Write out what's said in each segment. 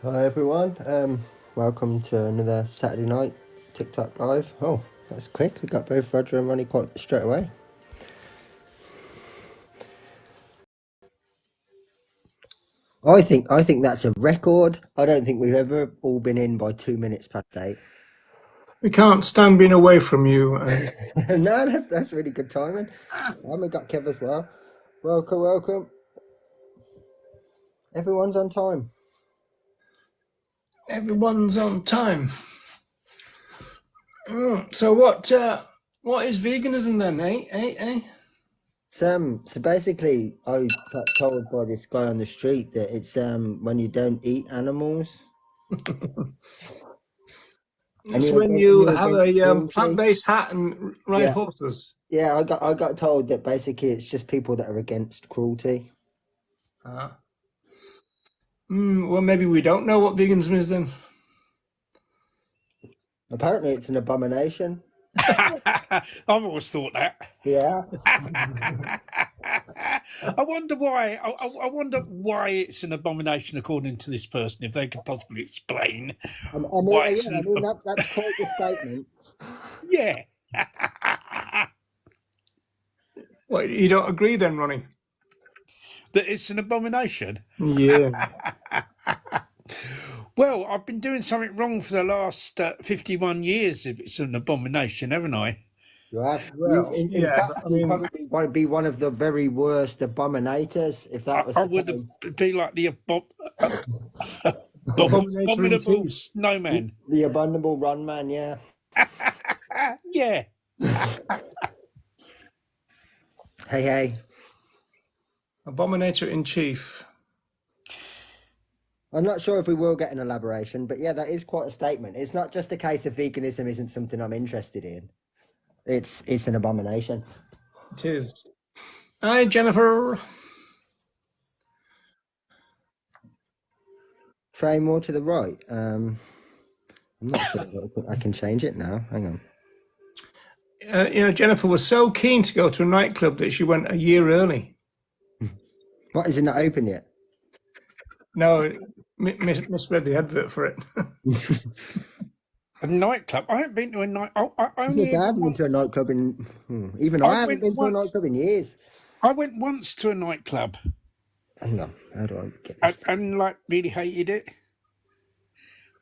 Hi everyone, welcome to another Saturday night TikTok live. Oh, that's quick. We got both Roger and Ronnie quite straight away. I think that's a record. I don't think we've ever all been in by 2 minutes past 8. We can't stand being away from you. No, that's really good timing. And we got Kev as well. Welcome. Everyone's on time. Everyone's on time. So what is veganism then, eh? So basically, I got told by this guy on the street that it's when you don't eat animals. It's when you have against a cruelty. plant-based hat and ride Yeah. horses. Yeah, I got told that basically it's just people that are against cruelty. Well, maybe we don't know what veganism is then. Apparently, it's an abomination. I've always thought that. Yeah. I wonder why. I wonder why it's an abomination, according to this person. If they could possibly explain why it's That's quite the statement. yeah. Well, you don't agree then, Ronnie? That it's an abomination. Yeah. Well, I've been doing something wrong for the last 51 years. If it's an abomination, haven't I? You have. Well, In fact, you probably want to be one of the very worst abominators if that was I the would case. be like the Abominatory abominable chief. snowman. The abominable run man, yeah. Yeah. Hey. Abominator in chief. I'm not sure if we will get an elaboration, but yeah, that is quite a statement. It's not just a case of veganism isn't something I'm interested in. It's an abomination. It is. Hi, Jennifer. Frame more to the right. I'm not sure I can change it now. Hang on. Jennifer was so keen to go to a nightclub that she went a year early. What, is it not open yet? No, misread the advert for it. A nightclub? I haven't been to a night. I haven't been to a nightclub in. I haven't been to a nightclub in years. I went once to a nightclub. Hang on, how do I get this? And really hated it.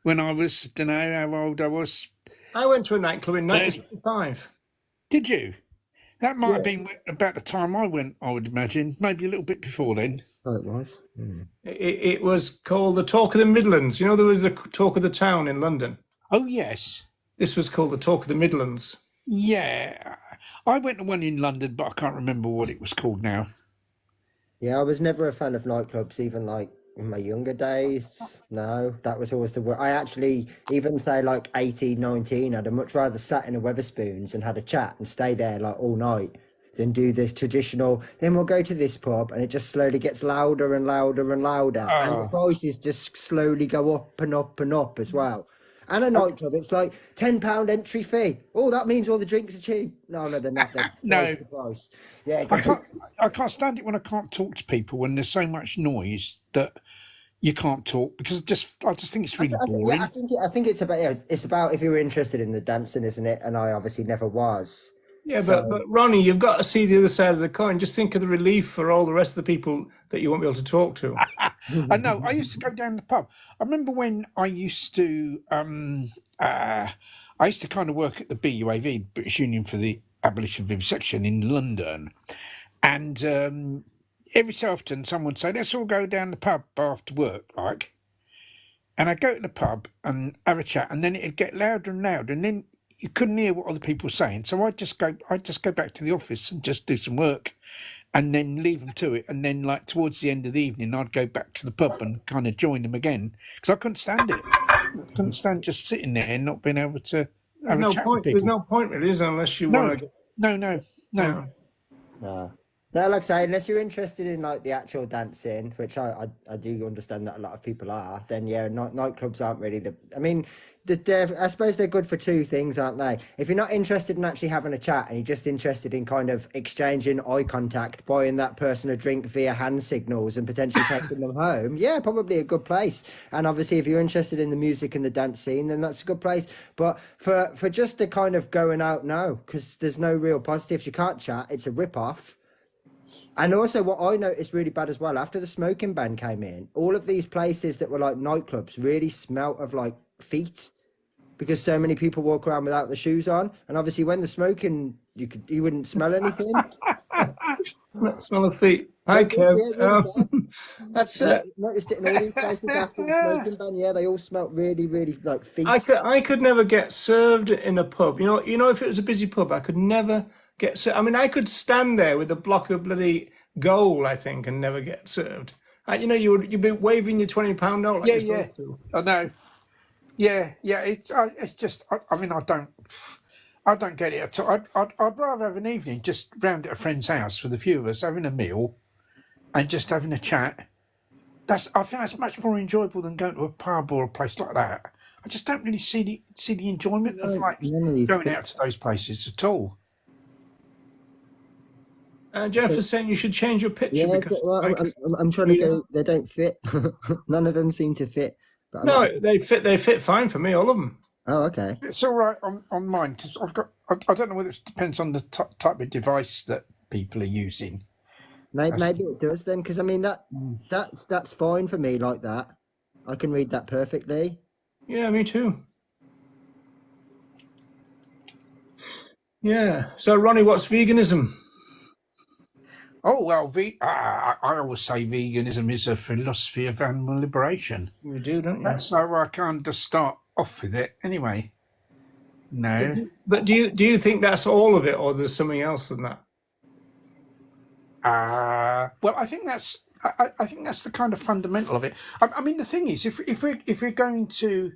When I was, don't know how old I was. I went to a nightclub in 1975. Did you? That might have been about the time I went, I would imagine. Maybe a little bit before then. Oh, it was? It was called the Talk of the Midlands. You know, there was the Talk of the Town in London. Oh, yes. This was called the Talk of the Midlands. Yeah. I went to one in London, but I can't remember what it was called now. Yeah, I was never a fan of nightclubs, even like in my younger days. No, that was always the word. I actually, even say like 18, 19, I'd have much rather sat in a Weatherspoons and had a chat and stay there like all night than do the traditional, then we'll go to this pub, and it just slowly gets louder and louder and louder. And the prices just slowly go up and up and up as well. And a nightclub, it's like £10 entry fee. Oh, that means all the drinks are cheap. No, they're not. They're No. the price. Yeah, I can't stand it when I can't talk to people when there's so much noise that you can't talk, because I just think it's really boring. I think it's about if you're interested in the dancing, isn't it? And I obviously never was. Yeah, but Ronnie, you've got to see the other side of the coin. Just think of the relief for all the rest of the people that you won't be able to talk to. I know. I used to go down the pub. I remember when I used to kind of work at the BUAV, British Union for the Abolition of Vivisection in London, and every so often someone would say, "Let's all go down the pub after work," like, and I'd go to the pub and have a chat, and then it'd get louder and louder, and then you couldn't hear what other people were saying. So I'd just go back to the office and just do some work, and then leave them to it. And then, like, towards the end of the evening, I'd go back to the pub and kind of join them again, because I couldn't stand it. I couldn't stand just sitting there and not being able to have a chat with people. There's no point, really, is there, unless you want to. No. No. No, like I say, unless you're interested in like the actual dancing, which I do understand that a lot of people are, then yeah, nightclubs aren't really the. I mean, I suppose they're good for two things, aren't they? If you're not interested in actually having a chat and you're just interested in kind of exchanging eye contact, buying that person a drink via hand signals and potentially taking them home, yeah, probably a good place. And obviously, if you're interested in the music and the dance scene, then that's a good place. But for just the kind of going out, no, because there's no real positives. You can't chat. It's a rip off. And also, what I noticed really bad as well, after the smoking ban came in, all of these places that were like nightclubs really smelt of like feet because so many people walk around without the shoes on. And obviously, when the smoking, you wouldn't smell anything. Smell of feet. Hi, They did, Kev. yeah, really bad. That's I noticed it in all these places after the smoking ban. Yeah, they all smelt really, really like feet. I could never get served in a pub. You know, if it was a busy pub, I could never get served. I mean, I could stand there with a block of bloody gold, I think, and never get served. You'd be waving your £20 note like Yeah, you're yeah. supposed to. I know. Yeah, yeah. It's just. I mean, I don't get it at all. I'd rather have an evening just round at a friend's house with a few of us having a meal and just having a chat. I think that's much more enjoyable than going to a pub or a place like that. I just don't really see the enjoyment of like None of these going things. out to those places at all. Jennifer's saying you should change your picture Yeah, because well, I'm trying to go. They don't fit. None of them seem to fit. But I'm no, not- they fit fine for me, all of them. Oh, okay. It's all right on mine because I've got. I don't know whether it depends on the type of device that people are using. Maybe it does then, because I mean that's fine for me like that. I can read that perfectly. Yeah, me too. Yeah. So, Ronnie, what's veganism? Oh well, I always say veganism is a philosophy of animal liberation. You do, don't you? That's how I kind of start off with it. Anyway, no. But do you think that's all of it, or there's something else than that? Well, I think that's the kind of fundamental of it. I mean, the thing is, if we're going to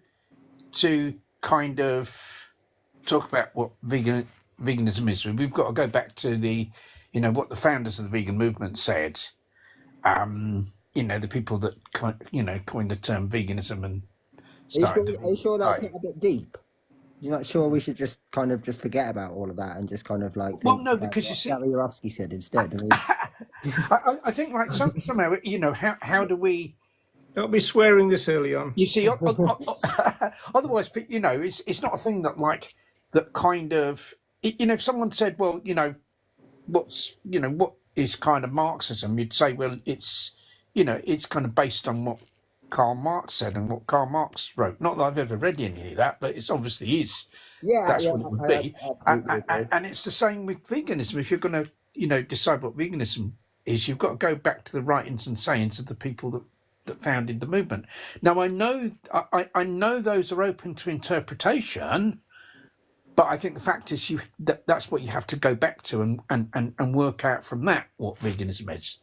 kind of talk about what veganism is, we've got to go back to what the founders of the vegan movement said. The people that coined the term veganism and started. Are you sure that's not a bit deep? You're not sure we should just kind of just forget about all of that and just kind of like Well, think no, about because what you see, Gary Yourofsky said instead. I mean, I think like somehow how do we? Don't be swearing this early on. You see, otherwise, it's not a thing that kind of, if someone said, well, what is kind of Marxism, you'd say, well, it's kind of based on what Karl Marx said and what Karl Marx wrote. Not that I've ever read any of that, but it obviously is. That's what it would be. And it's the same with veganism. If you're going to, decide what veganism is, you've got to go back to the writings and sayings of the people that founded the movement. Now, I know those are open to interpretation, but I think the fact is that's what you have to go back to and work out from that what veganism is.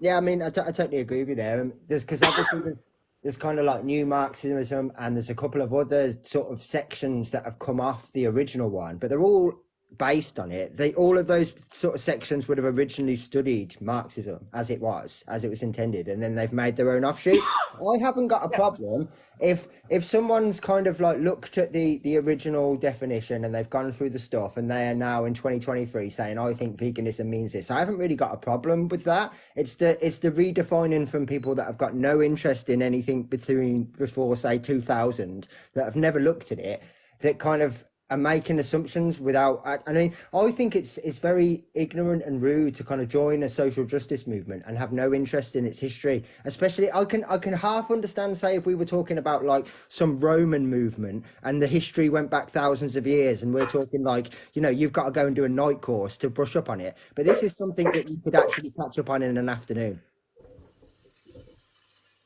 yeah, I mean, I totally agree with you there. Because obviously there's kind of like new Marxism and there's a couple of other sort of sections that have come off the original one, but they're all based on it. All of those sort of sections would have originally studied Marxism as it was intended, and then they've made their own offshoot. I haven't got a problem if someone's kind of like looked at the original definition and they've gone through the stuff and they are now in 2023 saying, I think veganism means this. I haven't really got a problem with that. It's the redefining from people that have got no interest in anything before say 2000, that have never looked at it, that kind of are making assumptions without. I mean, I think it's very ignorant and rude to kind of join a social justice movement and have no interest in its history. Especially, I can half understand, say, if we were talking about like some Roman movement and the history went back thousands of years, and we're talking like, you've got to go and do a night course to brush up on it. But this is something that you could actually catch up on in an afternoon.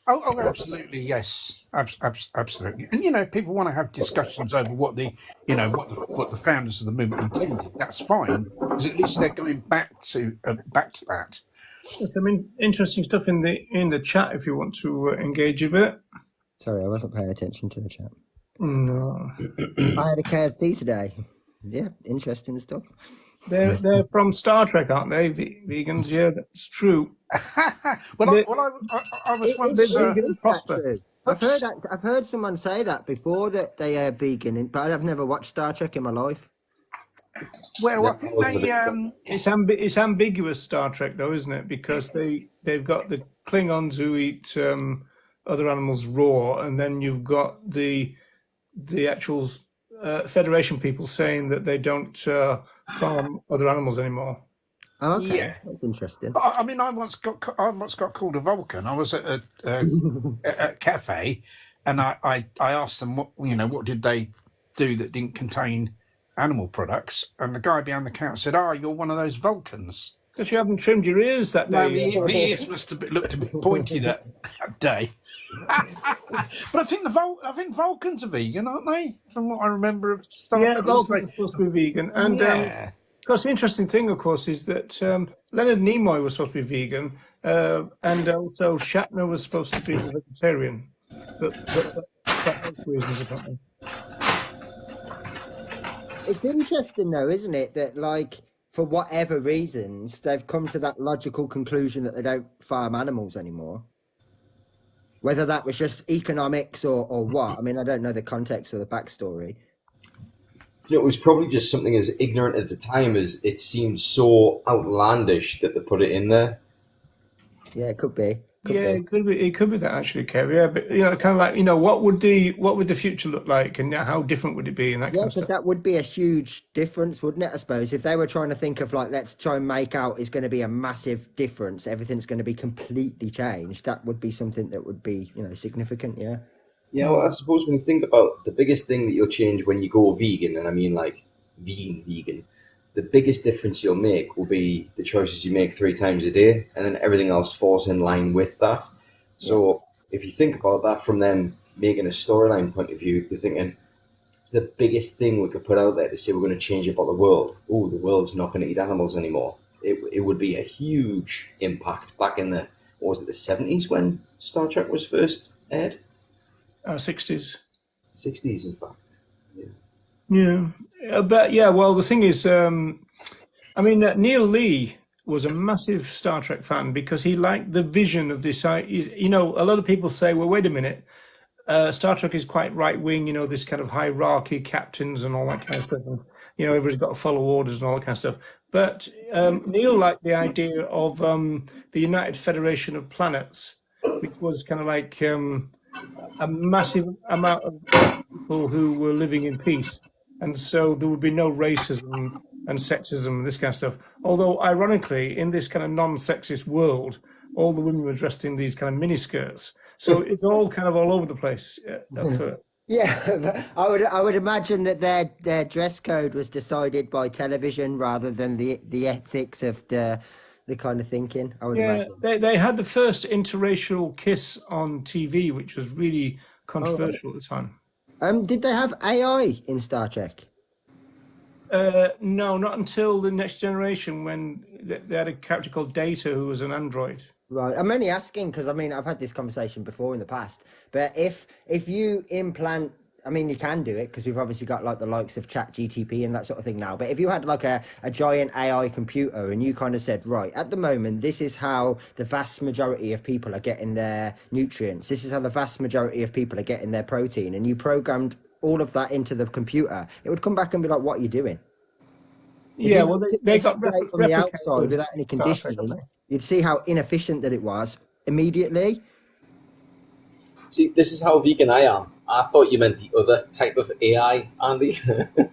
Oh, absolutely, yes, absolutely. And people want to have discussions over what the founders of the movement intended. That's fine, because at least they're going back to that. There's some interesting stuff in the chat if you want to engage a bit. Sorry, I wasn't paying attention to the chat. No. I had a KFC today. Yeah, interesting stuff. They're from Star Trek, aren't they? Vegans, yeah, that's true. Well, They I was once. vegan and Is that prosper. true? Oops. I've heard someone say that before that they are vegan, but I've never watched Star Trek in my life. Well, Yeah, I I think wasn't a they. big fan. It's ambiguous Star Trek, though, isn't it? Because they've got the Klingons who eat other animals raw, and then you've got the actual Federation people saying that they don't farm other animals anymore. Oh, okay, Yeah. that's interesting. But I mean, I once got called a Vulcan. I was at a cafe, and I asked them what did they do that didn't contain animal products, and the guy behind the counter said, "Oh, you're one of those Vulcans." Because you haven't trimmed your ears that No, day. the ears must have looked a bit pointy that day. But I think Vulcans are vegan, aren't they? From what I remember of Star Yeah, Trek. Vulcans are supposed to be vegan. And Yeah. of course, the interesting thing, of course, is that Leonard Nimoy was supposed to be vegan, and also Shatner was supposed to be a vegetarian, but for health reasons, apparently. It's interesting though, isn't it, that like for whatever reasons they've come to that logical conclusion that they don't farm animals anymore. Whether that was just economics or what, I mean, I don't know the context or the backstory. It was probably just something as ignorant at the time as it seemed so outlandish that they put it in there. Yeah, it could be. Yeah, it could be that actually, Kev. Yeah, but kind of like what would the future look like, and how different would it be, and that Yeah, kind of because stuff. that would be a huge difference, wouldn't it? I suppose if they were trying to think of like, let's try and make out is going to be a massive difference, everything's going to be completely changed. That would be something that would be, significant. Yeah. Yeah, well, I suppose when you think about the biggest thing that you'll change when you go vegan, and I mean like vegan, the biggest difference you'll make will be the choices you make 3 times a day, and then everything else falls in line with that. So if you think about that from them making a storyline point of view, you're thinking it's the biggest thing we could put out there to say we're going to change about the world. Oh, the world's not going to eat animals anymore. It would be a huge impact back in the, what was it, the 70s when Star Trek was first aired? 60s. 60s, in fact. Yeah, but yeah. Well, the thing is, Neil Lee was a massive Star Trek fan because he liked the vision of this. A lot of people say, "Well, wait a minute, Star Trek is quite right wing. This kind of hierarchy, captains, and all that kind of stuff. And, everybody's got to follow orders and all that kind of stuff." But Neil liked the idea of the United Federation of Planets, which was kind of like a massive amount of people who were living in peace. And so there would be no racism and sexism and this kind of stuff. Although, ironically, in this kind of non-sexist world, all the women were dressed in these kind of miniskirts. So it's all kind of all over the place at first. Yeah, I would imagine that their dress code was decided by television rather than the ethics of the kind of thinking. I would imagine. They had the first interracial kiss on TV, which was really controversial at the time. Did they have AI in Star Trek? No, not until the Next Generation, when they had a character called Data who was an android. Right. I'm only asking because I've had this conversation before in the past. But if you implant, you can do it because we've obviously got like the likes of ChatGTP and that sort of thing now. But if you had like a giant AI computer and you kind of said, right, at the moment, this is how the vast majority of people are getting their nutrients. This is how the vast majority of people are getting their protein. And you programmed all of that into the computer, it would come back and be like, what are you doing? Yeah, well, they got straight from the outside without any conditioning. You'd see how inefficient that it was immediately. See, this is how vegan I am. I thought you meant the other type of AI, Andy.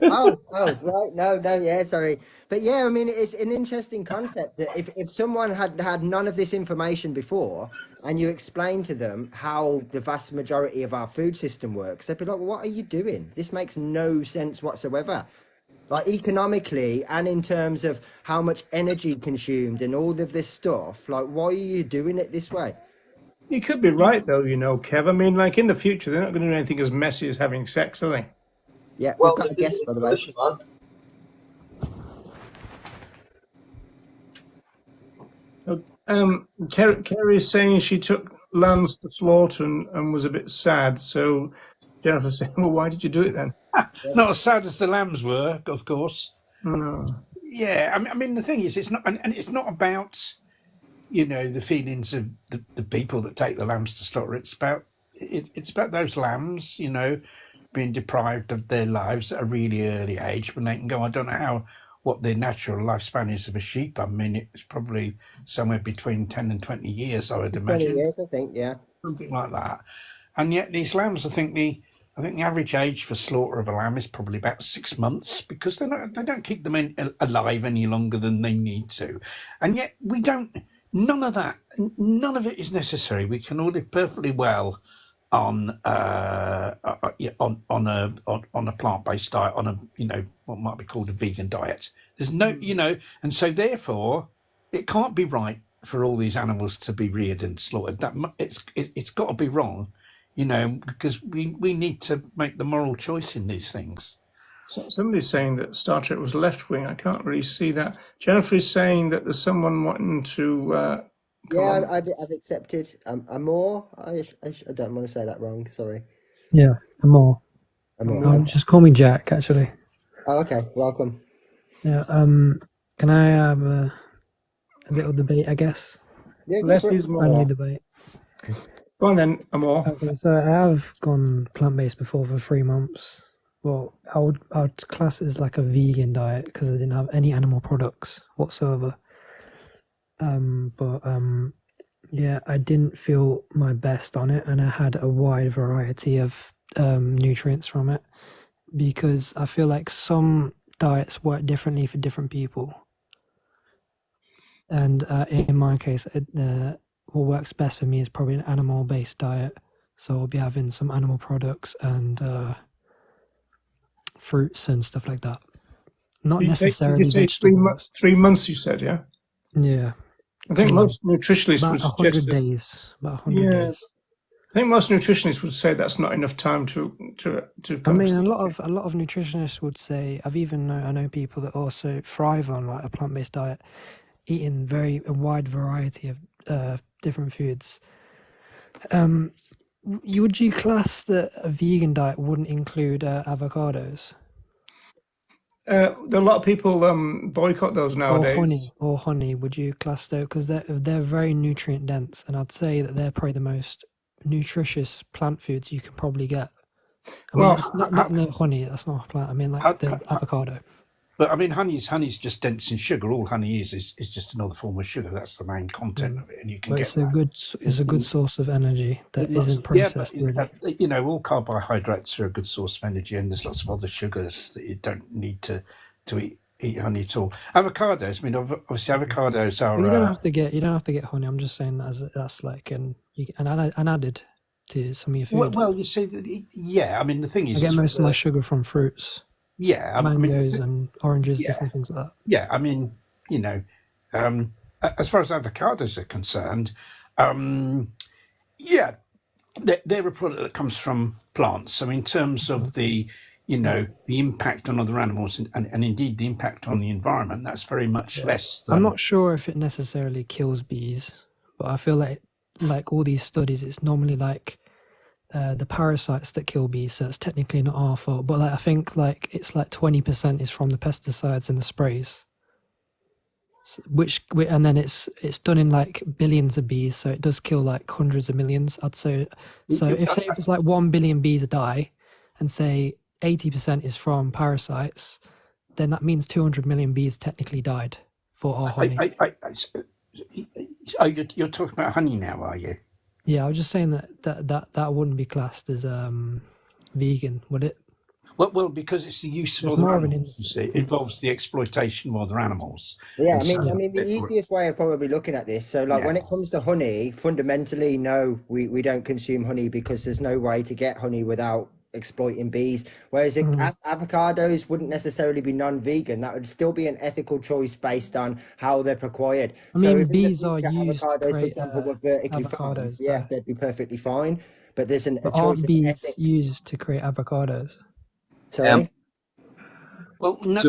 oh, right. No, yeah, sorry. But yeah, it's an interesting concept that if someone had none of this information before and you explain to them how the vast majority of our food system works, they'd be like, well, what are you doing? This makes no sense whatsoever. Like economically and in terms of how much energy consumed and all of this stuff, like why are you doing it this way? You could be right though, Kev. Like in the future, they're not going to do anything as messy as having sex, are they? Yeah, we've got a guest, by the way. Kerry is saying she took lambs to slaughter and was a bit sad. So Jennifer saying, well, why did you do it then? Not as sad as the lambs were, of course. No. Yeah, I mean, the thing is, it's not, and it's not about, the feelings of the people that take the lambs to slaughter. It's about those lambs, being deprived of their lives at a really early age when they can go. I don't know what the natural lifespan is of a sheep. I mean, it's probably somewhere between 10 and 20 years, I would 20 imagine, years, I think, yeah. something like that. And yet these lambs, I think the average age for slaughter of a lamb is probably about 6 months, because they don't keep them alive any longer than they need to. And yet we don't. None of it is necessary. We can all live perfectly well on yeah, on a plant-based diet, on a what might be called a vegan diet. There's no and so therefore it can't be right for all these animals to be reared and slaughtered. It's got to be wrong, because we need to make the moral choice in these things. So somebody's saying that Star Trek was left wing. I can't really see that. Jennifer is saying that there's someone wanting to. Yeah, I've accepted. Amor. I don't want to say that wrong. Sorry. Yeah, Amor. Amor. Just call me Jack, actually. Oh, okay. Welcome. Yeah. Can I have a little debate? I guess. Yeah, go Less for it. is Friendly more. debate. Go on then, Amor. Okay, so I have gone plant-based before for 3 months. Well, I would class it as like a vegan diet because I didn't have any animal products whatsoever. Yeah, I didn't feel my best on it, and I had a wide variety of nutrients from it, because I feel like some diets work differently for different people. And in my case, what works best for me is probably an animal-based diet. So I'll be having some animal products and fruits and stuff like that. Not necessarily You say vegetables. 3 months, you said, yeah? Yeah, I think most nutritionists about would 100 suggest that, days. About 100 yeah, days. I think most nutritionists would say that's not enough time to I mean, come. a lot of nutritionists would say. I know people that also thrive on like a plant-based diet, eating a wide variety of different foods. Would you class that a vegan diet wouldn't include avocados There are a lot of people boycott those nowadays. or honey? Would you class those, because they're very nutrient dense, and I'd say that they're probably the most nutritious plant foods you can probably get. I mean, Well, it's not no honey. That's not a plant. I mean, like the avocado. But I mean, honey's just dense in sugar. All honey is just another form of sugar. That's the main content of it, and you can But get it's a good source of energy that isn't yeah, processed. but Really. all carbohydrates are a good source of energy, and there's lots of other sugars that you don't need to eat honey at all. Avocados, I mean, obviously avocados are. Well, you don't have to get honey. I'm just saying that's like an added to some of your food. Well, you see, yeah. I mean, the thing is, I get most of my sugar from fruits. Yeah, Mangoes and oranges, different things like that. Yeah, I mean, as far as avocados are concerned, yeah, they're a product that comes from plants. So in terms of the impact on other animals and indeed the impact on the environment, that's very much less than... I'm not sure if it necessarily kills bees, but I feel like all these studies, it's normally like the parasites that kill bees, so it's technically not our fault. But I think it's like 20% is from the pesticides and the sprays, and then it's done in like billions of bees, so it does kill like hundreds of millions, I'd say. So if it's like 1 billion bees die, and say 80% is from parasites, then that means 200 million bees technically died for our honey. You're talking about honey now, are you? Yeah, I was just saying that wouldn't be classed as vegan, would it? Well, because it's the use of other animals. You see, it involves the exploitation of other animals. Yeah, I mean, the easiest way of probably looking at this. So, when it comes to honey, fundamentally, no, we don't consume honey because there's no way to get honey without exploiting bees. Whereas avocados wouldn't necessarily be non-vegan. That would still be an ethical choice based on how they're acquired. I mean, bees are used to create for example, were vertically farmed. avocados. Yeah, they'd be perfectly fine. But there's a choice aren't bees of ethics. used to create avocados? Sorry. Well, no,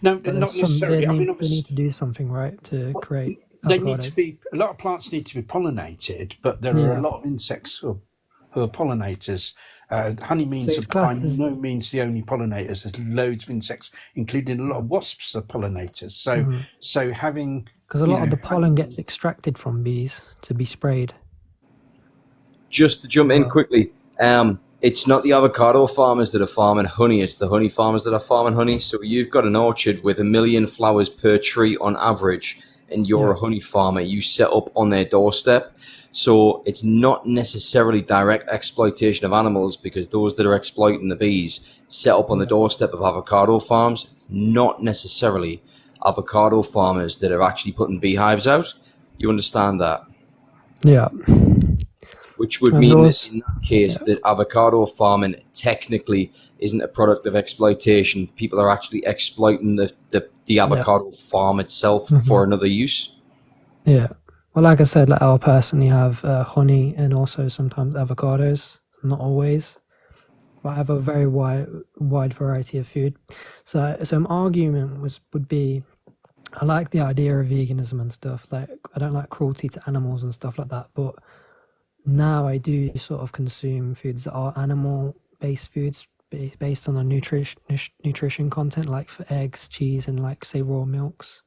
not necessarily. They I mean, need obviously, to do something, right, to create they avocados. need to be. A lot of plants need to be pollinated, but there are a lot of insects, or who are pollinators. Honeybees So are it's by classed as no means the only pollinators. There's loads of insects, including a lot of wasps are pollinators. So having because a lot of the pollen gets extracted from bees to be sprayed. Just to jump in Well, quickly, it's not the avocado farmers that are farming honey, it's the honey farmers that are farming honey. So you've got an orchard with 1,000,000 flowers per tree on average, and you're a honey farmer, you set up on their doorstep. So it's not necessarily direct exploitation of animals, because those that are exploiting the bees set up on the doorstep of avocado farms. It's not necessarily avocado farmers that are actually putting beehives out. You understand that? yeah, Which would and mean that those, in that case, that avocado farming technically isn't a product of exploitation. People are actually exploiting the avocado farm itself for another use. yeah. Well, like I said, like I'll personally have honey and also sometimes avocados. Not always, but I have a very wide variety of food. So an argument would be, I like the idea of veganism and stuff. Like I don't like cruelty to animals and stuff like that, but now I do sort of consume foods that are animal-based foods based on the nutrition content, like for eggs, cheese, and like say raw milks.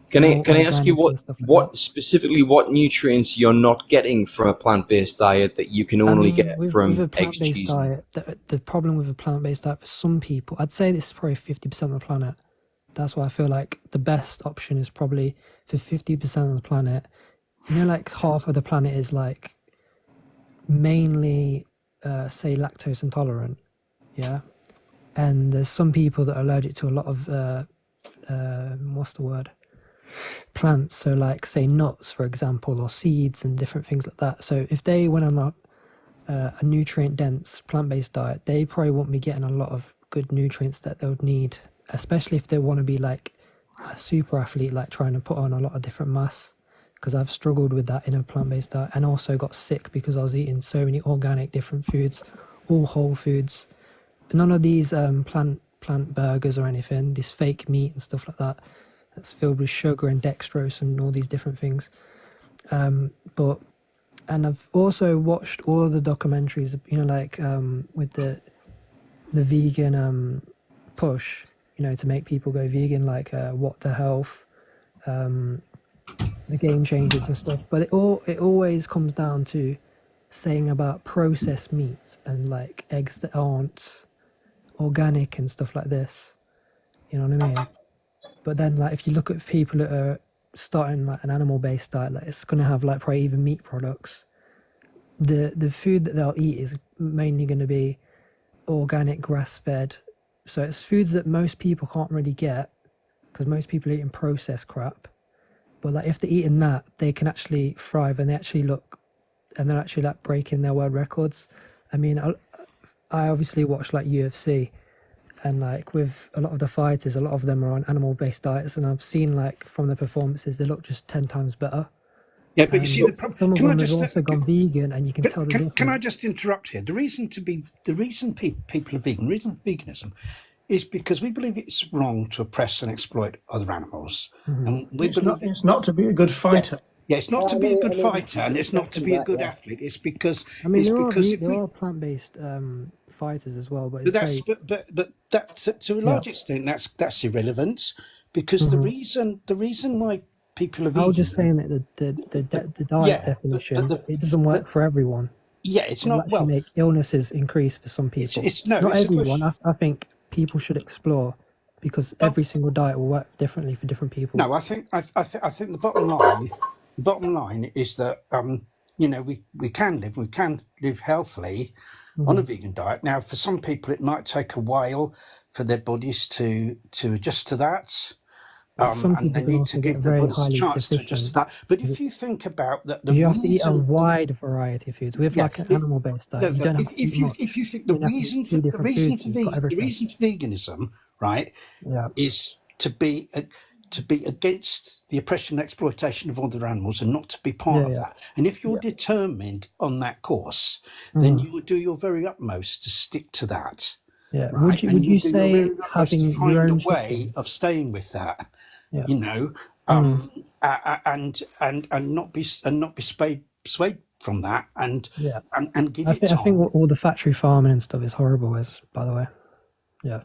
Can I More ask you organic and stuff like what specifically what nutrients you're not getting from a plant-based diet that you can only get with from a eggs, plant-based cheese? And- diet, the problem with a plant-based diet for some people, I'd say this is probably 50% of the planet. That's why I feel like the best option is probably for 50% of the planet. You know, like half of the planet is like mainly, say, lactose intolerant, yeah? And there's some people that are allergic to a lot of, what's the word? Plants. So like, say, nuts, for example, or seeds and different things like that. So if they went on a nutrient-dense plant-based diet, they probably won't be getting a lot of good nutrients that they would need, especially if they want to be like a super athlete, like trying to put on a lot of different mass. Because I've struggled with that in a plant-based diet, and also got sick because I was eating so many organic different foods, all whole foods. None of these plant burgers or anything, this fake meat and stuff like that, that's filled with sugar and dextrose and all these different things. But I've also watched all of the documentaries, you know, like with the vegan push, you know, to make people go vegan, like What the Health, the Game Changers and stuff. But it always comes down to saying about processed meat and like eggs that aren't organic and stuff like this. You know what I mean? But then, like, if you look at people that are starting like an animal-based diet, like it's going to have like probably even meat products. The food that they'll eat is mainly going to be organic, grass-fed. So it's foods that most people can't really get because most people are eating processed crap. But like if they're eating that, they can actually thrive, and they actually look, and they're actually like breaking their world records. I mean, I obviously watch like UFC, and like with a lot of the fighters, a lot of them are on animal-based diets, and I've seen like from the performances, they look just 10 times better. Yeah, but you see, the problem. Some of Can I them have just also gone vegan, and you can tell the difference. Can I just interrupt here? The reason people are vegan, the reason for veganism, is because we believe it's wrong to oppress and exploit other animals, and we believe It's not to be a good fighter. Yeah, it's not to be a good fighter, and it's not to be a good athlete. It's because I mean, it's there because are if we there are plant-based fighters as well, but but it's that's very but that to a large extent that's irrelevant, because the reason why people are vegan. I was just saying that the diet definition, it doesn't work for everyone. Yeah, it's It'll not actually make illnesses increase for some people. Not everyone. I think people should explore, because every single diet will work differently for different people. No, I think the bottom line is that you know, we can live healthily on a vegan diet. Now, for some people, it might take a while for their bodies to adjust to that. Some And people they can need also to get give their very bodies a highly chance to adjust to deficient. that. But if you think about that, the You have to eat a reason wide variety of foods. We have like an animal-based diet. You don't have to eat much. if you think the You have to reason eat for two different foods, you've got the everything. reason for veganism, right, Yeah. is to be against the oppression and exploitation of other animals, and not to be part of that. And if you're determined on that course, then you will do your very utmost to stick to that. Yeah. Right? Would you do your say very utmost having to your find a own way chickens? of staying with that? Yeah. You know, and not be swayed from that and Yeah. and give I it think time. all the factory farming and stuff is horrible. By the way. Yeah.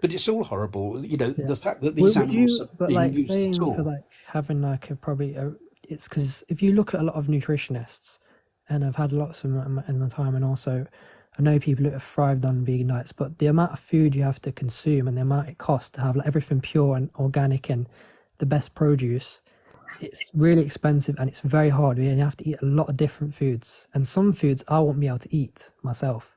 But it's all horrible. You know, Yeah. the fact that these Would animals you, are but being like used at saying for all. like having like it's because if you look at a lot of nutritionists, and I've had lots in my time, and also I know people who have thrived on vegan diets, but the amount of food you have to consume and the amount it costs to have like everything pure and organic and the best produce, it's really expensive and it's very hard. You have to eat a lot of different foods, and some foods I won't be able to eat myself.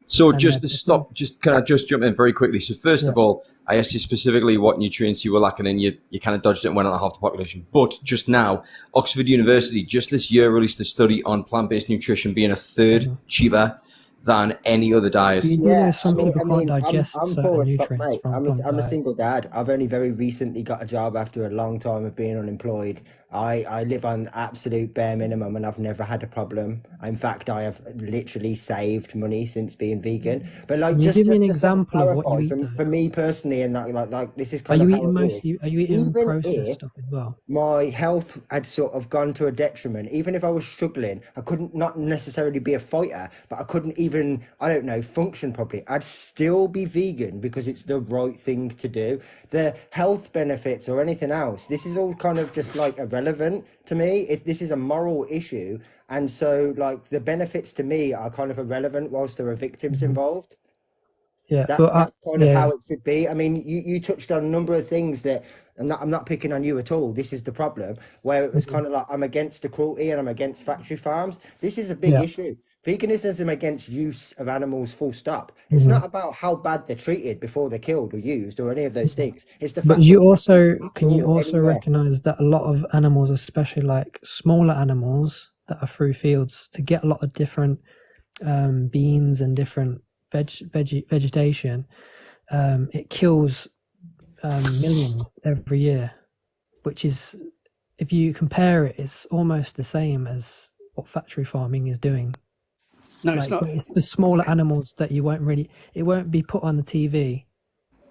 So And just to stop, can I just jump in very quickly? So first Yeah. of all, I asked you specifically what nutrients you were lacking, and you kind of dodged it and went on half the population. But just now, Oxford University just this year released a study on plant-based nutrition being a third cheaper than any other diet. You do know some people I can't mean, digest I'm poor certain as fuck, nutrients mate. from plant I'm a diet. single dad. I've only very recently got a job after a long time of being unemployed. I live on absolute bare minimum and I've never had a problem. In fact, I have literally saved money since being vegan. But like, Can you give me just an to sort of example of what you clarify eat though? for me personally, and like this is Are kind you of how eating it is. mostly? Are you eating Even processed if stuff as well? my health had sort of gone to a detriment, even if I was struggling, I couldn't not necessarily be a fighter, but I couldn't even, I don't know, function properly. I'd still be vegan because it's the right thing to do. The health benefits or anything else, this is all kind of just like irrelevant to me. If this is a moral issue, and so like the benefits to me are kind of irrelevant whilst there are victims involved. Yeah, That's kind of yeah, how it should be. I mean, you touched on a number of things that I'm not picking on you at all. This is the problem where it was kind of like I'm against the cruelty and I'm against factory farms. This is a big yeah. issue. Veganism against use of animals, full stop. It's Mhm. not about how bad they're treated before they're killed or used or any of those things. It's the But fact you that also can you cattle also anywhere. recognize that a lot of animals, especially like smaller animals that are through fields, to get a lot of different beans and different vegetation, it kills millions every year, which is, if you compare it, it's almost the same as what factory farming is doing. No, it's not. But it's for smaller animals that it won't be put on the TV.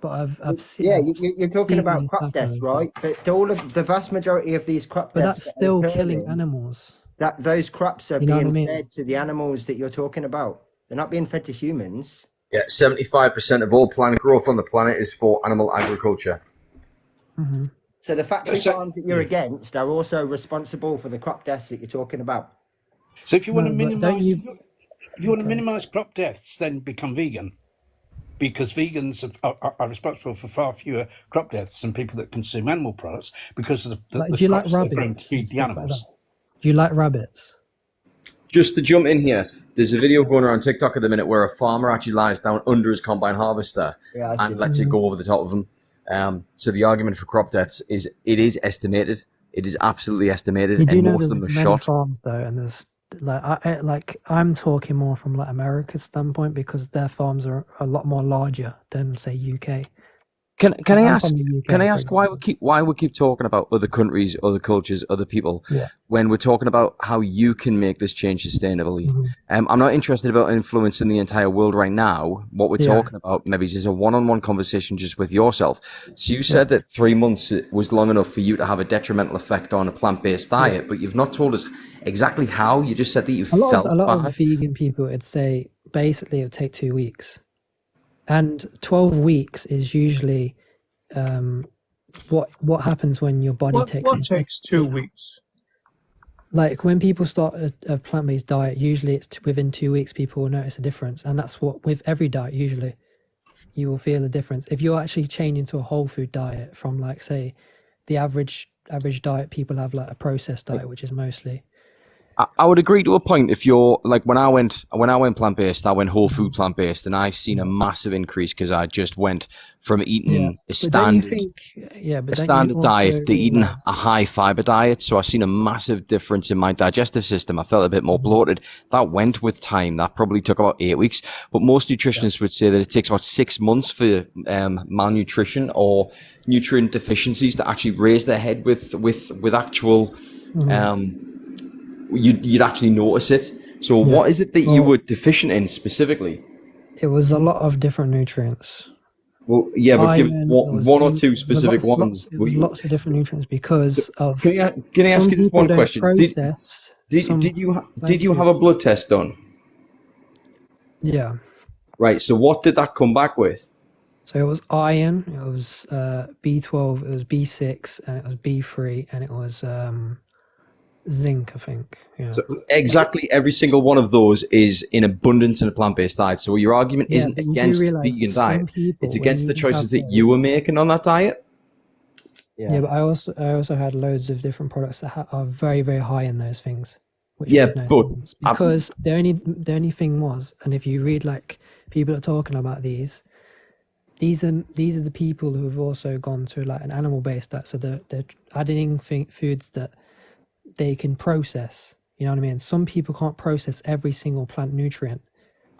But I've Yeah, you're talking seen about these crop type of deaths, things. right? But all of the vast majority of these crop But deaths that's that are still killing occurring, animals. that those crops are You know what I being mean? fed to the animals that you're talking about. They're not being fed to humans. Yeah, 75% of all plant growth on the planet is for animal agriculture. Mm-hmm. So the factory So- farms that you're against are also responsible for the crop deaths that you're talking about. So if you want to No, but don't minimise, you- if you want to Okay. minimise crop deaths, then become vegan, because vegans are responsible for far fewer crop deaths than people that consume animal products because of the Do you like crops that are grown to rabbits? feed and the stuff like animals. that? Do you like rabbits? Just to jump in here, there's a video going around TikTok at the minute where a farmer actually lies down under his combine harvester Yeah, I've seen and lets Mm-hmm. it go over the top of him. So the argument for crop deaths is it is estimated. It is absolutely estimated, You do and know most of there's them are many shot. farms though, and there's I'm talking more from like America's standpoint because their farms are a lot more larger than say UK. Can I I'm ask? from the UK, Can I for ask why we keep talking about other countries, other cultures, other people, Yeah. when we're talking about how you can make this change sustainably? Mhm. I'm not interested about influencing the entire world right now. What we're Yeah. talking about maybe is a one-on-one conversation just with yourself. So you said that 3 months was long enough for you to have a detrimental effect on a plant-based diet, but you've not told us exactly how. You just said that you A lot felt of bad. vegan people would say basically it would take 2 weeks, and 12 weeks is usually what happens when your body What takes 2 weeks? like when people start a plant-based diet. Usually it's within 2 weeks people will notice a difference, and that's what with every diet. Usually you will feel a difference if you're actually changing to a whole food diet from like say the average diet people have, like a processed diet, which is mostly I would agree to a point. If you're like when I went plant based, I went whole food plant based, and I seen a massive increase because I just went from eating a But don't you standard think, but a don't you standard also diet to eating realise- a high fiber diet. So I seen a massive difference in my digestive system. I felt a bit more bloated. That went with time. That probably took about 8 weeks. But most nutritionists would say that it takes about 6 months for malnutrition or nutrient deficiencies to actually raise their head with actual. You'd actually notice it. So what is it that you were deficient in specifically? It was a lot of different nutrients. Well, yeah, but give Iron, one or zinc, two there was specific ones. It was lots of different nutrients because of Can I ask some you this people one don't question? process Did you plant have a foods. blood test done? Yeah. Right. So what did that come back with? So it was iron, it was B12, it was B6, and it was B3, and it was zinc, I think. Yeah. So exactly every single one of those is in abundance in a plant-based diet. So your argument Yeah, isn't but you do against realize vegan some diet; people, it's when against you the choices have that you were those, making on that diet. yeah, but I also had loads of different products that are very, very high in those things, which Yeah, made no but sense. Because the only thing was, and if you read like people are talking about these are the people who have also gone to like an animal based diet, so they're adding foods that they can process. You know what I mean? Some people can't process every single plant nutrient,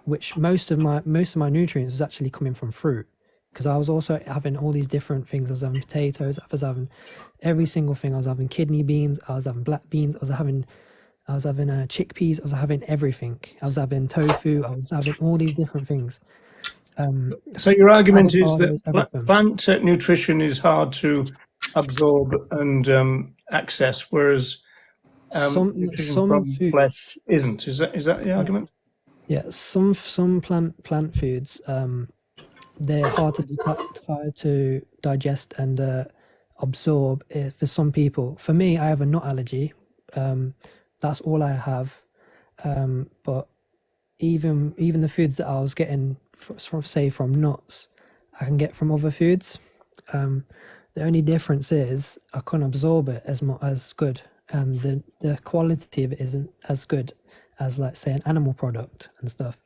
which most of my nutrients is actually coming from fruit. Because I was also having all these different things. I was having potatoes. I was having every single thing. I was having kidney beans. I was having black beans. I was having chickpeas. I was having everything. I was having tofu. I was having all these different things. So your argument is that Avocados, everything. plant nutrition is hard to absorb and access, whereas nutrition Some from foods. flesh isn't. Is that the argument? Yeah, some plant foods. They're hard to digest and absorb for some people. For me, I have a nut allergy. That's all I have. But even the foods that I was getting from nuts, I can get from other foods. The only difference is I can't absorb it as good, and the quality of it isn't as good as, like, say, an animal product and stuff.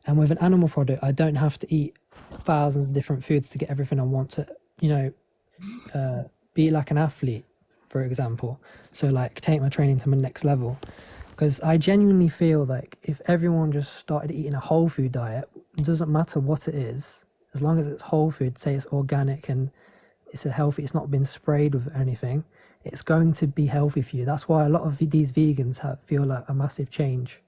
And with an animal product, I don't have to eat thousands of different foods to get everything I want to, be like an athlete, for example. So, like, take my training to my next level. Because I genuinely feel like if everyone just started eating a whole food diet, it doesn't matter what it is, as long as it's whole food, say it's organic and it's not been sprayed with anything, it's going to be healthy for you. That's why a lot of these vegans feel like a massive change.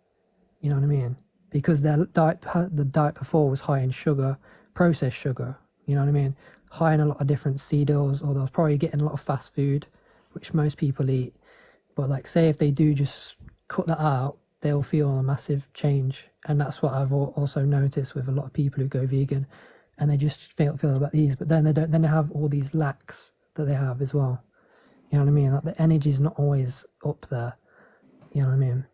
You know what I mean? Because the diet before was high in sugar, processed sugar. You know what I mean? High in a lot of different seed oils, or they're probably getting a lot of fast food, which most people eat. But, like, say if they do just cut that out, they'll feel a massive change. And that's what I've also noticed with a lot of people who go vegan, and they just feel about these. But then they have all these lacks that they have as well. You know what I mean? Like, the energy's not always up there. You know what I mean?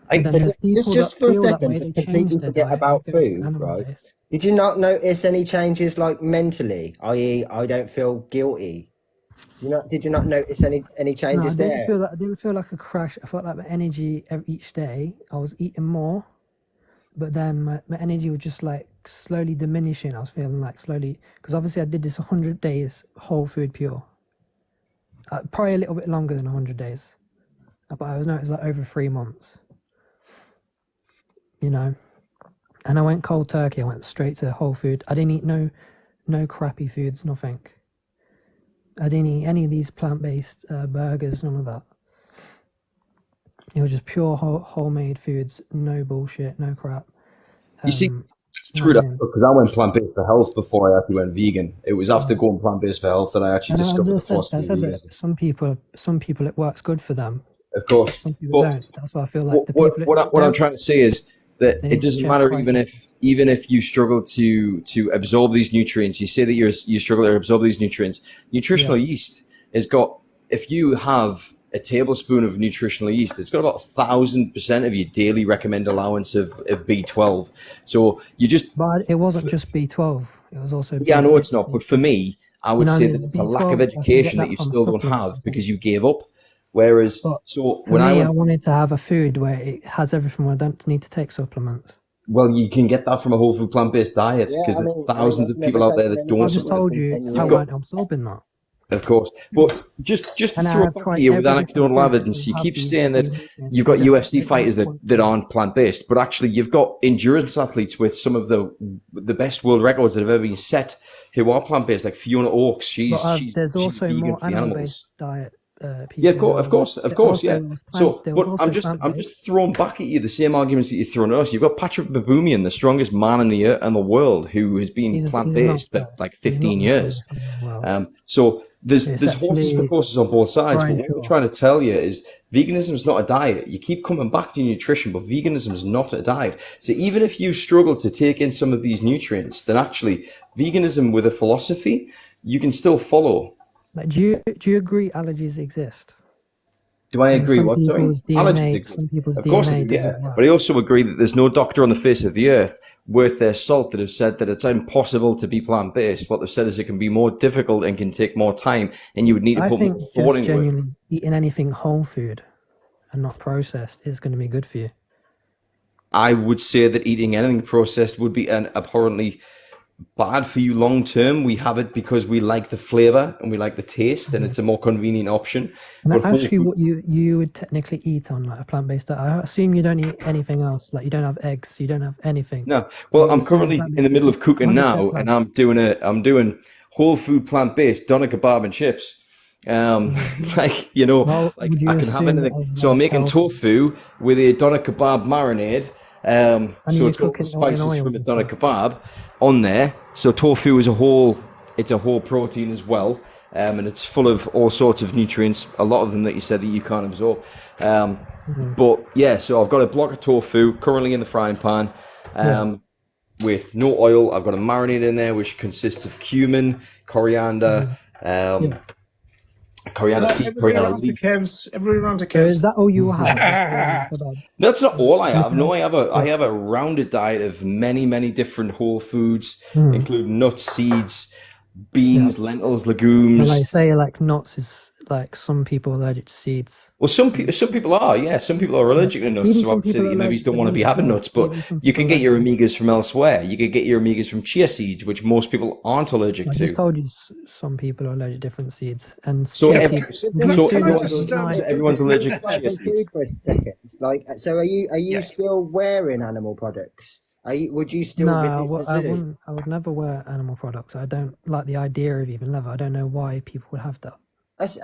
But then But there's people just that for a feel that second, way, they just change completely their forget diet and about they go to food, animal right? based. Did you not notice any changes, like, mentally, i.e., I don't feel guilty? Did you not notice any No, changes there? I didn't feel like a crash. I felt like my energy each day, I was eating more, but then my energy was just like slowly diminishing. I was feeling like slowly, because obviously I did this 100 days whole food pure. Probably a little bit longer than 100 days, but I was, no, it was like over 3 months, you know. And I went cold turkey. I went straight to whole food. I didn't eat no crappy foods, nothing. I didn't eat any of these plant-based burgers, none of that. It was just pure homemade foods, no bullshit, no crap. You see, it's You know true what I that mean? because I went plant-based for health before I actually went vegan. It was after going plant-based for health that I actually And I discovered the just said, philosophy of that veganism. some people it works good for them, Of course, some people but don't. That's why I feel like the people what I'm trying to say is that they it need to doesn't check matter quite. even if you struggle to absorb these nutrients. You say that you struggle to absorb these nutrients. Nutritional yeast has got, if you have a tablespoon of nutritional yeast, it's got about 1,000% of your daily recommended allowance of B12. So you just, But it wasn't just B12. It was also yeah, I know it's B6. not, but for me, I You would know what I say that mean? it's a lack of B12, I can get education that that you from a still don't supplement, have I think. because you gave up. Whereas, But so for when I me, I went, wanted to have a food where it has everything where I don't need to take supplements. well, you can get that from a whole food plant-based diet Yeah, because I there's mean, thousands I've of never people out there taken that any I don't just supplement. supplements told in you 10 I You've got, weren't years. absorbing that. of course, but just to And I throw it have back at tried you with every different anecdotal food that evidence, doesn't you have keep saying that these nutrients you've because got it UFC makes no fighters point that to me. aren't plant-based, but actually you've got endurance athletes with some of the best world records that have ever been set who are plant-based, like Fiona Oakes. But She's there's also vegan more for the animals. animal-based diet Yeah, people now. of There course, also yeah. was So, there was but also I'm plant-based. just throwing back at you the same arguments that you're throwing at us. You've got Patrick Baboumian, the strongest man in the world, who has been He's plant not based for though. like He's not 15 the years. strongest man in the world. So It's there's horses for actually courses on both sides, but Brian what we're Shaw. trying to tell you is veganism is not a diet. You keep coming back to nutrition, but veganism is not a diet. So even if you struggle to take in some of these nutrients, then actually veganism with a philosophy, you can still follow. Like, do you agree allergies exist? Do I And agree? some What? Sorry? people's Allergies DNA, some exist. people's Of course they DNA do, yeah. doesn't work. But I also agree that there's no doctor on the face of the earth worth their salt that have said that it's impossible to be plant-based. What they've said is it can be more difficult and can take more time, and you would need to I put more think thought just into it. genuinely eating anything whole food and not processed is going to be good for you. I would say that eating anything processed would be an abhorrently bad for you long term. We have it because we like the flavor and we like the taste, and it's a more convenient option. And But whole ask you food, what you would technically eat on like a plant-based diet. I assume you don't eat anything else. Like you don't have eggs, you don't have anything. no. Well, You I'm assume currently in the plant-based middle is of cooking 100% now, and I'm plants. doing whole food plant based doner kebab and chips. Like Well, like would I you can have assume it anything. as So I'm like making healthy? tofu with a doner kebab marinade. And So you're it's got all the cooking it all in spices oil from a and doner stuff. kebab on there. So tofu is a whole, it's a whole protein as well, and it's full of all sorts of nutrients. A lot of them that you said that you can't absorb. But yeah, so I've got a block of tofu currently in the frying pan. Yeah. With no oil. I've got a marinade in there which consists of cumin, coriander, Yeah. coriander seed, Everybody coriander around to leaf. Kev's. Everybody around to So is Kev's. that all you will have? Just one kebab? That's not all I have. No, Okay. I have a rounded diet of many different whole foods, Hmm. including nuts, seeds, Yeah. beans, lentils, But legumes. like say like nuts is like some people are allergic to seeds. Well, some people are, yeah. Some people are Yeah. allergic to nuts, Even so I some would say people that are you maybe allergic don't to want to be meat as having well. nuts, but Even some you people can are get allergic your to meat. omegas from elsewhere. You could get your omegas from chia seeds, which most people aren't allergic I just to. told you some people are allergic to different seeds and So, chia Can, ev- seeds. can I Would you so can assume I that everyone's as just like so everyone's allergic to Like chia on seeds. food for a second. Like, so are you yeah. still wearing animal products? Would you no, still visit a I zoo? wouldn't. I would never wear animal products. I don't like the idea of even leather. I don't know why people would have that.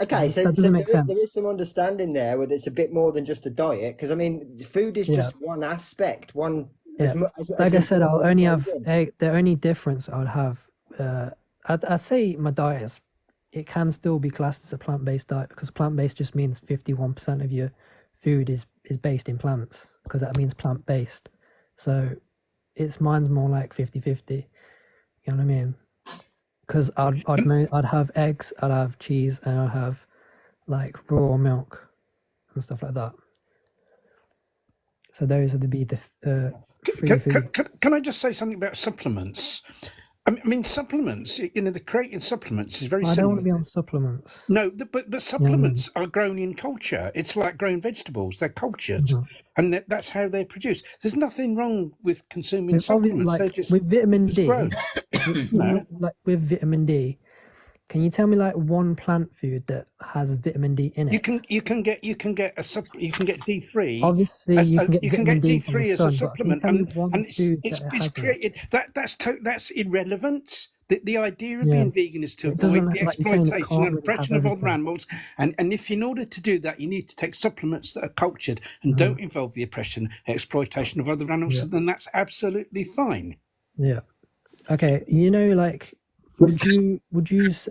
Okay, so That doesn't make there sense. is some understanding there whether it's a bit more than just a diet, because I mean, food is Yeah, just one aspect, one yeah. as Like I said, I'll important only as have egg. The only difference I would have, I'd say my diet is, it can still be classed as a plant-based diet because plant-based just means 51% of your food is based in plants because that means plant-based. So mine's more like 50-50. You know what I mean? Because I'd have eggs, I'd have cheese, and I'd have like raw milk and stuff like that. So those would be the three foods. Can I just say something about supplements? I mean, supplements. The creating supplements is very I don't want similar. to be on supplements. No, but supplements are grown in culture. It's like growing vegetables; they're cultured, and that's how they're produced. There's nothing wrong with consuming supplements. They're Like just with vitamin just D, grown. like with vitamin D, can you tell me like one plant food that has vitamin D in it? You can get D3. Obviously, you can get You can vitamin get D from D3 the as a sun, but can you supplement, tell me and one food that it it's has in it? created. That's irrelevant. The idea of Yeah, being vegan is to it doesn't avoid the like you're saying it exploitation can't and really have oppression of other everything. animals, and if in order to do that, you need to take supplements that are cultured and don't involve the oppression and exploitation of other animals, Yeah. then that's absolutely fine. Yeah. Okay. Like, would you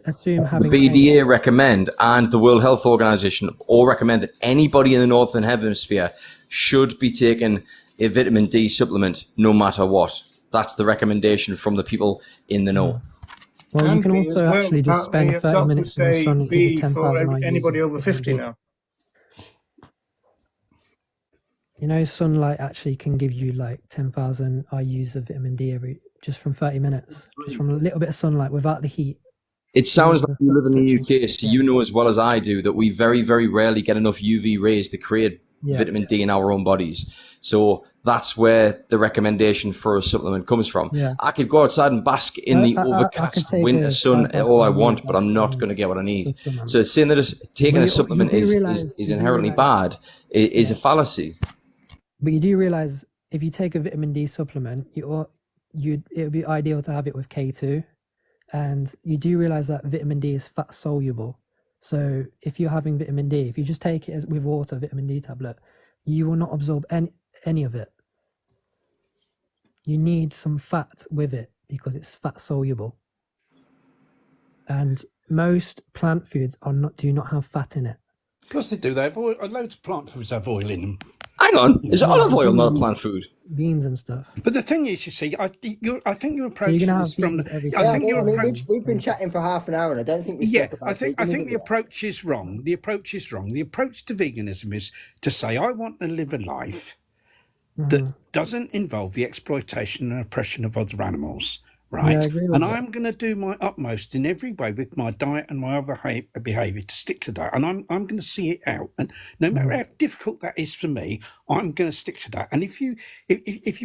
assume The having BDA eggs? recommend and the World Health Organization all recommend that anybody in the Northern Hemisphere should be taking a vitamin D supplement no matter what. That's the recommendation from the people in the know. Well, you And can B as also well. actually just Apparently, spend 30 doctors minutes in the say sun. It gives you B 10,000 for IUs anybody of over vitamin 50 D. now. You know, sunlight actually can give you like 10,000 IUs of vitamin D just from 30 minutes, just from a little bit of sunlight without the heat. It sounds like The you live in the substitutes, UK, so you know as well as I do that we very, very rarely get enough UV rays to create vitamin D in our own bodies. So that's where the recommendation for a supplement comes from. Yeah. I could go outside and bask in the I could overcast take winter a sun side all I bath want, but I'm that's, not going to get what I need. supplement. So saying that taking But a you supplement do is realise- you do inherently realise- bad is a fallacy. But you do realize if you take a vitamin D supplement, it would be ideal to have it with K2. And you do realize that vitamin D is fat soluble. So if you're having vitamin D, if you just take it with water, vitamin D tablet, you will not absorb any of it. You need some fat with it because it's fat soluble. And most plant foods do not have fat in it. Of course they do. They have loads of plant foods have oil in them. Hang on, is olive oil not a plant food? Beans and stuff. But the thing is, you see, I think your approach you're gonna is have from. beans every I think single your day. approach. We've been chatting for half an hour, and I don't think we Yeah, spoke about I think veganism the yet. approach is wrong. The approach is wrong. The approach to veganism is to say, I want to live a life that doesn't involve the exploitation and oppression of other animals, right? Yeah, I agree with And that. I'm going to do my utmost in every way with my diet and my other behaviour to stick to that. And I'm going to see it out. And no matter how difficult that is for me, I'm going to stick to that. And if you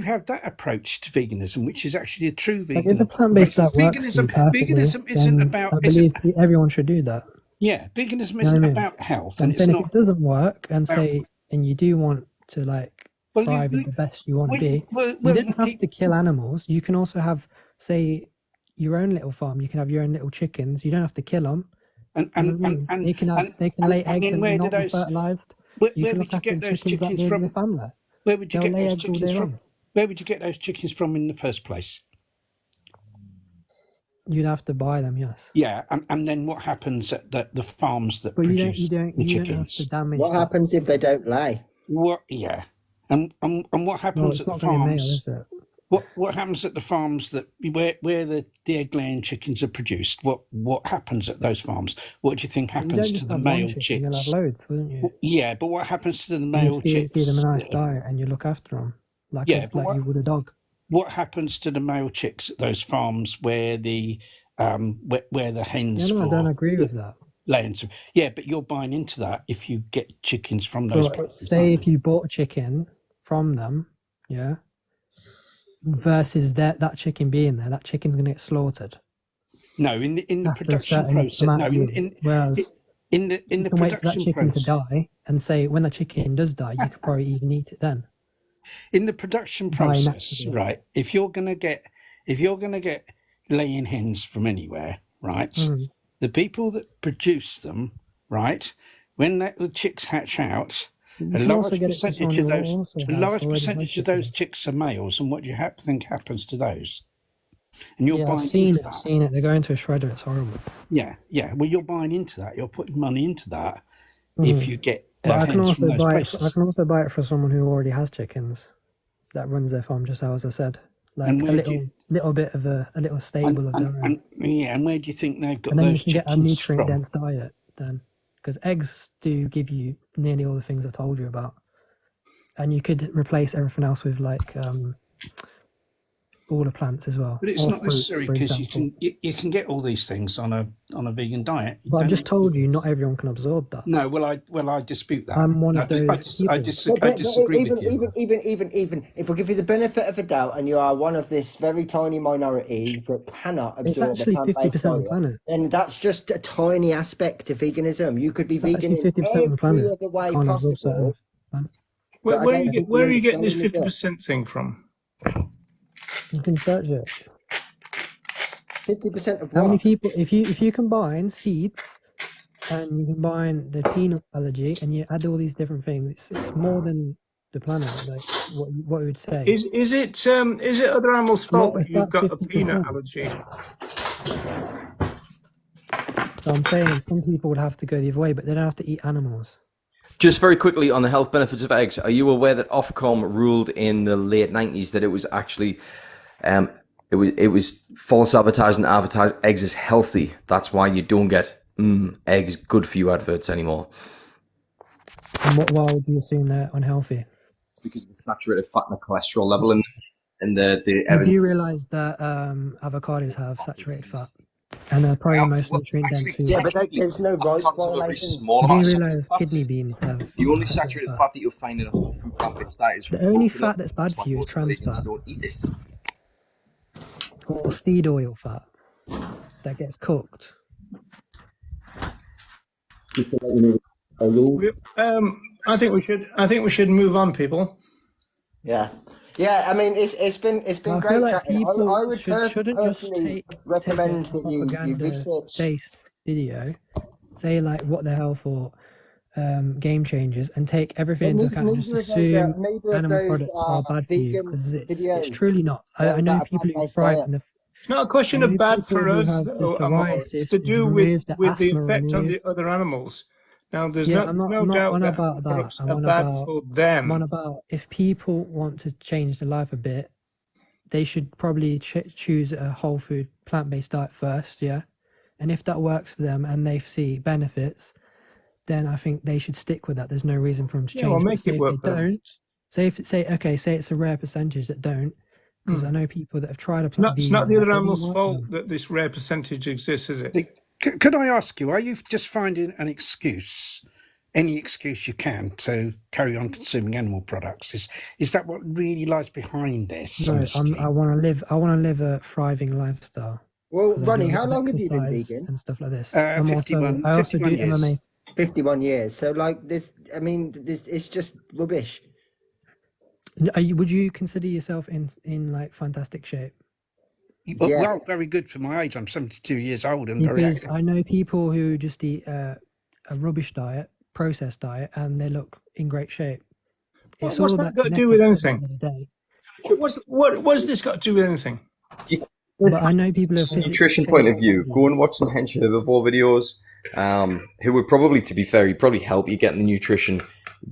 have that approach to veganism, which is actually a true vegan, Like if a plant-based diet works for you perfectly, veganism isn't then about. I believe everyone should do that. Yeah, veganism You know what isn't I mean? about health, I'm and it's saying if not. it doesn't work, and about- say, and you do want to like Well, thrive in the best you want to be, well, you don't have to kill animals. You can also have, say, your own little farm. You can have your own little chickens. You don't have to kill them. and They can lay eggs then and where not do be those? fertilized. Where You can would look you after get the those chickens like chickens they're from? your family. Where would you They'll get lay those eggs all chickens day from? long. Where would you get those chickens from in the first place? You'd have to buy them, yes. Yeah, and then what happens at the farms that But produce the you don't have chickens? to damage What them. happens if they don't lay? What? Yeah, and what Well, happens it's at the not going to be male, farms? is it? What happens at the farms that where the egg-laying chickens are produced? What happens at those farms? What do you think You don't happens just to the have one male chicken, you'll have chicks? loads, wouldn't you? Yeah, but what happens to the And you male feed chicks? them a nice diet and you look after them like, Yeah, but like you would a dog. what happens to the male chicks at those farms where the hens Yeah, no, I don't agree with that. laying some? Yeah, but you're buying into that if you get chickens from those But places. say aren't if you bought a chicken from them, yeah, versus that chicken being there, that chicken's going to get slaughtered you? No, in the after a production certain process. amount No, of years. Whereas in the you can wait for that production chicken to process. die and say when the chicken does die, you could probably even eat it then. In the production By process, naturally. right? If you're gonna get laying hens from anywhere, right? The people that produce them, right? When the chicks hatch out, You a can also large get it from percentage someone of who those, also a has large already percentage had of those chickens. chicks are males, and what do you think happens to those? And you're Yeah, buying I've seen into it. I've that. seen it. They go into a shredder. It's horrible. Yeah. Well, you're buying into that. You're putting money into that if you get But I can hens from also those buy it. places. I can also buy it for someone who already has chickens, that runs their farm just as I said, like And a where do little bit of a little stable of their own. and where do you think they've got And then you those can get a chickens nutrient from? dense diet then, because eggs do give you nearly all the things I told you about, and you could replace everything else with like all the plants as well. But it's or not fruits, necessary for because example. you can get all these things on a vegan diet. You But I've don't- just told you, not everyone can absorb that. No, well I dispute that. I'm one of I those people. I disagree with you. Even if we give you the benefit of a doubt, and you are one of this very tiny minority that cannot It's absorb actually a plant-based 50% of the diet, planet. then that's just a tiny aspect of veganism. You could be It's vegan actually in 50% of the every planet other way can't absorb certain possible. plant. Where, But I where, don't you get, think where we are you getting this understand it. 50% thing from? You can search it. 50% of How many what? people? If you combine seeds and you combine the peanut allergy and you add all these different things, it's more than the planet. Like what we would say. Is it other animals' fault Yeah, that it's you've about got a peanut 50%. allergy? So I'm saying some people would have to go the other way, but they don't have to eat animals. Just very quickly on the health benefits of eggs, are you aware that Ofcom ruled in the late 90s that it was actually it was false advertising, advertised eggs as healthy? That's why you don't get eggs good for you adverts anymore. And why would you assume they're unhealthy? It's because of the saturated fat and the cholesterol level and the You do evidence. realise that avocados have saturated fat, and they're probably the most nutrient dense food. Yeah, but there's no rights Content of a very violation. small You amount do of realise saturated fat. kidney beans have The only saturated saturated fat. fat that you'll find in a whole food plant-based diet is from The only coconut. fat that's bad That's why for you is most trans vegans fat don't eat it. or seed oil fat that gets cooked. I think we should move on, people. Yeah, I mean, it's been I great feel like chatting. people I would shouldn't just personally take recommend a that you propaganda research. based video, say like what the hell for game changers, and take everything into account and just assume animal products are bad for you, because it's truly not. I know about a people who plant-based thrive diet. in the It's not a question I of know bad people for who us, have the though, Amor. It's to psoriasis is do with, removed, the with the asthma effect on the removed. other animals. Now, Yeah, there's no I'm not doubt on that about that. products are bad for them. If people want to change their life a bit, they should probably choose a whole food, plant-based diet first, yeah? And if that works for them and they see benefits, then I think they should stick with that. There's no reason for them to Yeah, well, change. But make say it if they work for them. don't, say it's a rare percentage that don't, because I know people that have tried a It's not vegan the diet, other it doesn't animal's work for fault them. that this rare percentage exists, is it? Could I ask you, are you just finding an excuse, any excuse you can, to carry on consuming animal products? Is that what really lies behind this? No, I want to live a thriving lifestyle. Well, 'Cause I do Ronnie, a lot how of long have you been exercise vegan? and stuff like this. I also 51 do years. MMA. 51 years. So, like, this, I mean, this, it's just rubbish. Would you consider yourself in like fantastic shape? Yeah. Well, very good for my age. I'm 72 years old and very Because active. I know people who just eat a rubbish diet, processed diet, and they look in great shape. It's all What's about that got to do with genetics at the anything? end of the day. What's this got to do with anything? But I know people who are From a physically nutrition fit point of view, go and bodies. watch some hench herbivore videos. Who would probably, to be fair, he'd probably help you get the nutrition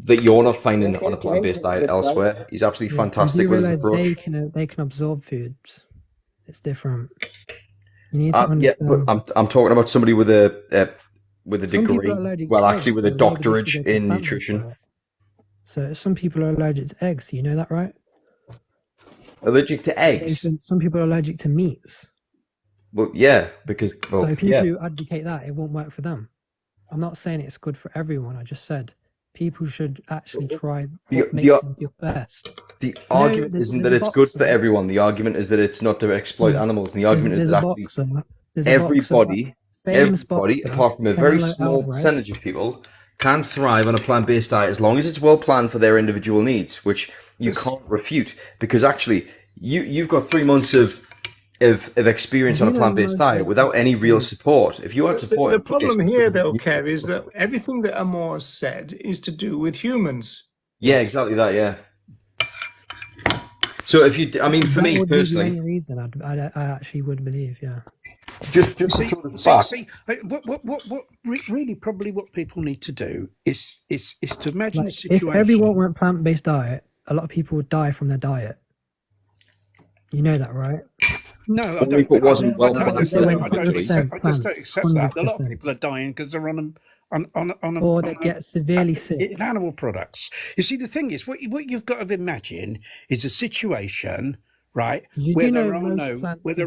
that you're not finding on a plant-based diet elsewhere. He's absolutely Yeah, fantastic you do with his realize approach. they can absorb foods. It's different. You need to Yeah, understand. but I'm talking about somebody with a Some people degree. are allergic Well, to actually, eggs, with a so nobody should doctorate go to a in plant-based nutrition. diet. So some people are allergic to eggs. You know that, right? Allergic to eggs. Some people are allergic to meats. Well, yeah, because So people who advocate that, it won't work for them. I'm not saying it's good for everyone. I just said people should actually try what makes them feel best. The argument isn't that it's good for everyone. The argument is that it's not to exploit animals. And the argument is that actually everybody, apart from a very small percentage of people, can thrive on a plant-based diet as long as it's well planned for their individual needs, which you can't refute. Because actually, you've got 3 months of experience on a plant-based diet without any real support. If you had support, The problem here, though, Kev, is that everything that Amor said is to do with humans. Yeah, exactly that. Yeah. So if you, I mean, for me personally, any reason I actually would believe, yeah. Just what really probably what people need to do is to imagine a situation. If everyone went plant-based diet, a lot of people would die from their diet. You know that, right? No, I don't. If it wasn't well I just planned. don't accept that. A lot of people are dying because they're on or they get severely sick. In animal products. You see, the thing is, what you've got to imagine is a situation, right, where there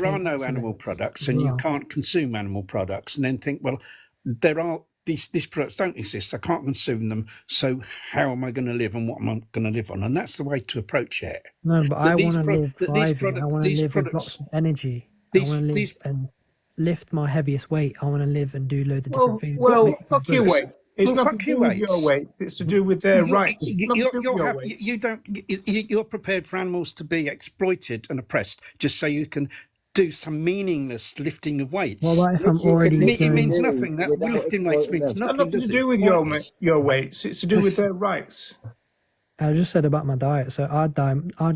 are no animal products, and you can't consume animal products, and then think, well, there are these products don't exist. I can't consume them. So how am I going to live, and what am I going to live on? And that's the way to approach it. No, but I want to live thriving. I want to live with lots of energy. I want to live and lift my heaviest weight. I want to live and do loads of different things. Well, fuck your weight. It's not to do with your weight. It's to do with their rights. You're prepared for animals to be exploited and oppressed just so you can do some meaningless lifting of weights. Well, what if I'm already it means nothing. That lifting weights means nothing. Nothing to do with your weights. It's to do with their rights. I just said about my diet, so I'd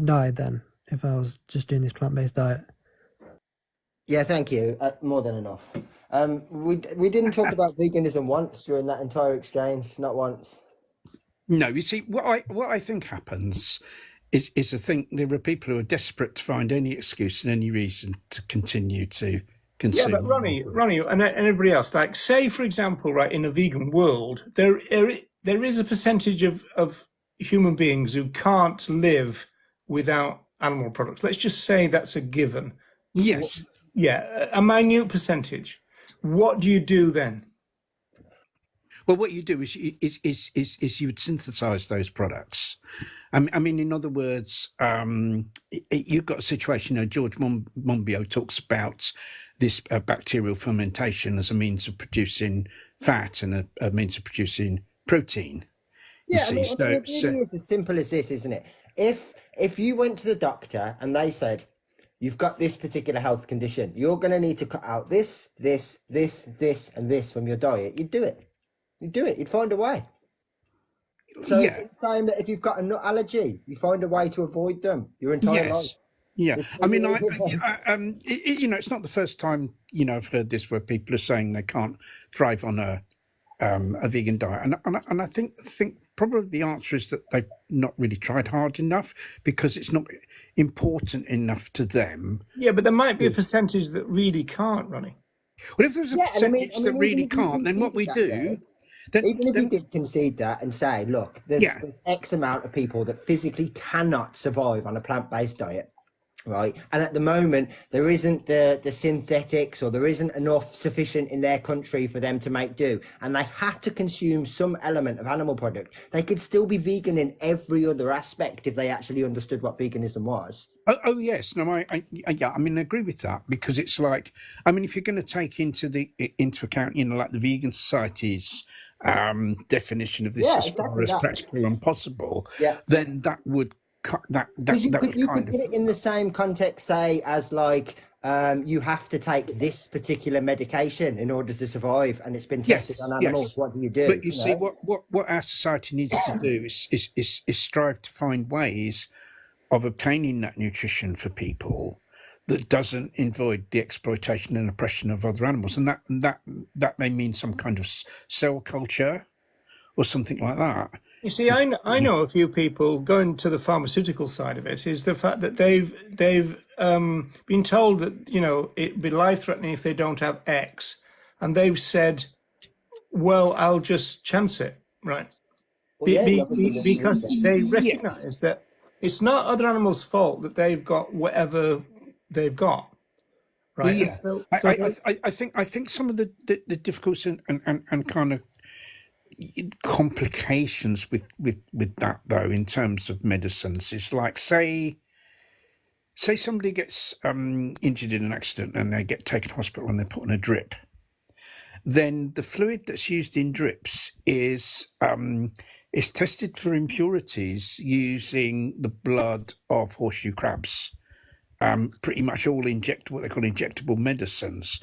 die then if I was just doing this plant-based diet. Yeah, thank you. More than enough. We didn't talk about veganism once during that entire exchange. Not once. No, you see, what I think happens is I think there are people who are desperate to find any excuse and any reason to continue to consume. Yeah, but Ronnie, and everybody else, like, say, for example, right, in a vegan world, there is a percentage of human beings who can't live without animal products. Let's just say that's a given. Yes. Yeah, a minute percentage. What do you do then? Well, what you do is you would synthesize those products. I mean, in other words, you've got a situation. George Monbiot talks about this bacterial fermentation as a means of producing fat and a means of producing protein. Yeah, I mean, it really is as simple as this, isn't it? If you went to the doctor and they said, you've got this particular health condition, you're going to need to cut out this, and this from your diet, you'd do it. You'd find a way. So it's saying that if you've got a nut allergy, you find a way to avoid them your entire life. Yeah, It's, I mean, you know, it's not the first time I've heard this where people are saying they can't thrive on a vegan diet, and I think probably the answer is that they've not really tried hard enough because it's not important enough to them. Yeah, but there might be a percentage that really can't, Ronnie. Well, if there's a yeah, and percentage that even really if you can't, then what conceded we that, do, though, even if you then did concede that and say, look, yeah, there's X amount of people that physically cannot survive on a plant-based diet, right? And at the moment, there isn't the synthetics, or there isn't enough sufficient in their country for them to make do, and they have to consume some element of animal product. They could still be vegan in every other aspect if they actually understood what veganism was. oh yes, no, yeah, I mean, I agree with that because it's like, I mean, if you're going to take into account, like the Vegan Society's definition of this Yeah, as far exactly as that. practical and possible, Yeah. then that would that Because that would you kind could put of it in the same context, say, as like you have to take this particular medication in order to survive, and it's been tested yes, on animals. yes. What do you do? But you see, what our society needs to do is strive to find ways of obtaining that nutrition for people that doesn't involve the exploitation and oppression of other animals, and that may mean some kind of cell culture or something like that. You see, I know a few people going to the pharmaceutical side of it is the fact that they've been told that it'd be life threatening if they don't have X, and they've said, well, I'll just chance it, right? Well, yeah, you obviously just need Because to. they Yeah, recognise that it's not other animals' fault that they've got whatever they've got, right? yeah. And I think some of the difficulties and kind of complications with that, though, in terms of medicines, is like, say somebody gets injured in an accident and they get taken to hospital and they're put on a drip. Then the fluid that's used in drips is tested for impurities using the blood of horseshoe crabs. Pretty much all what they call injectable medicines.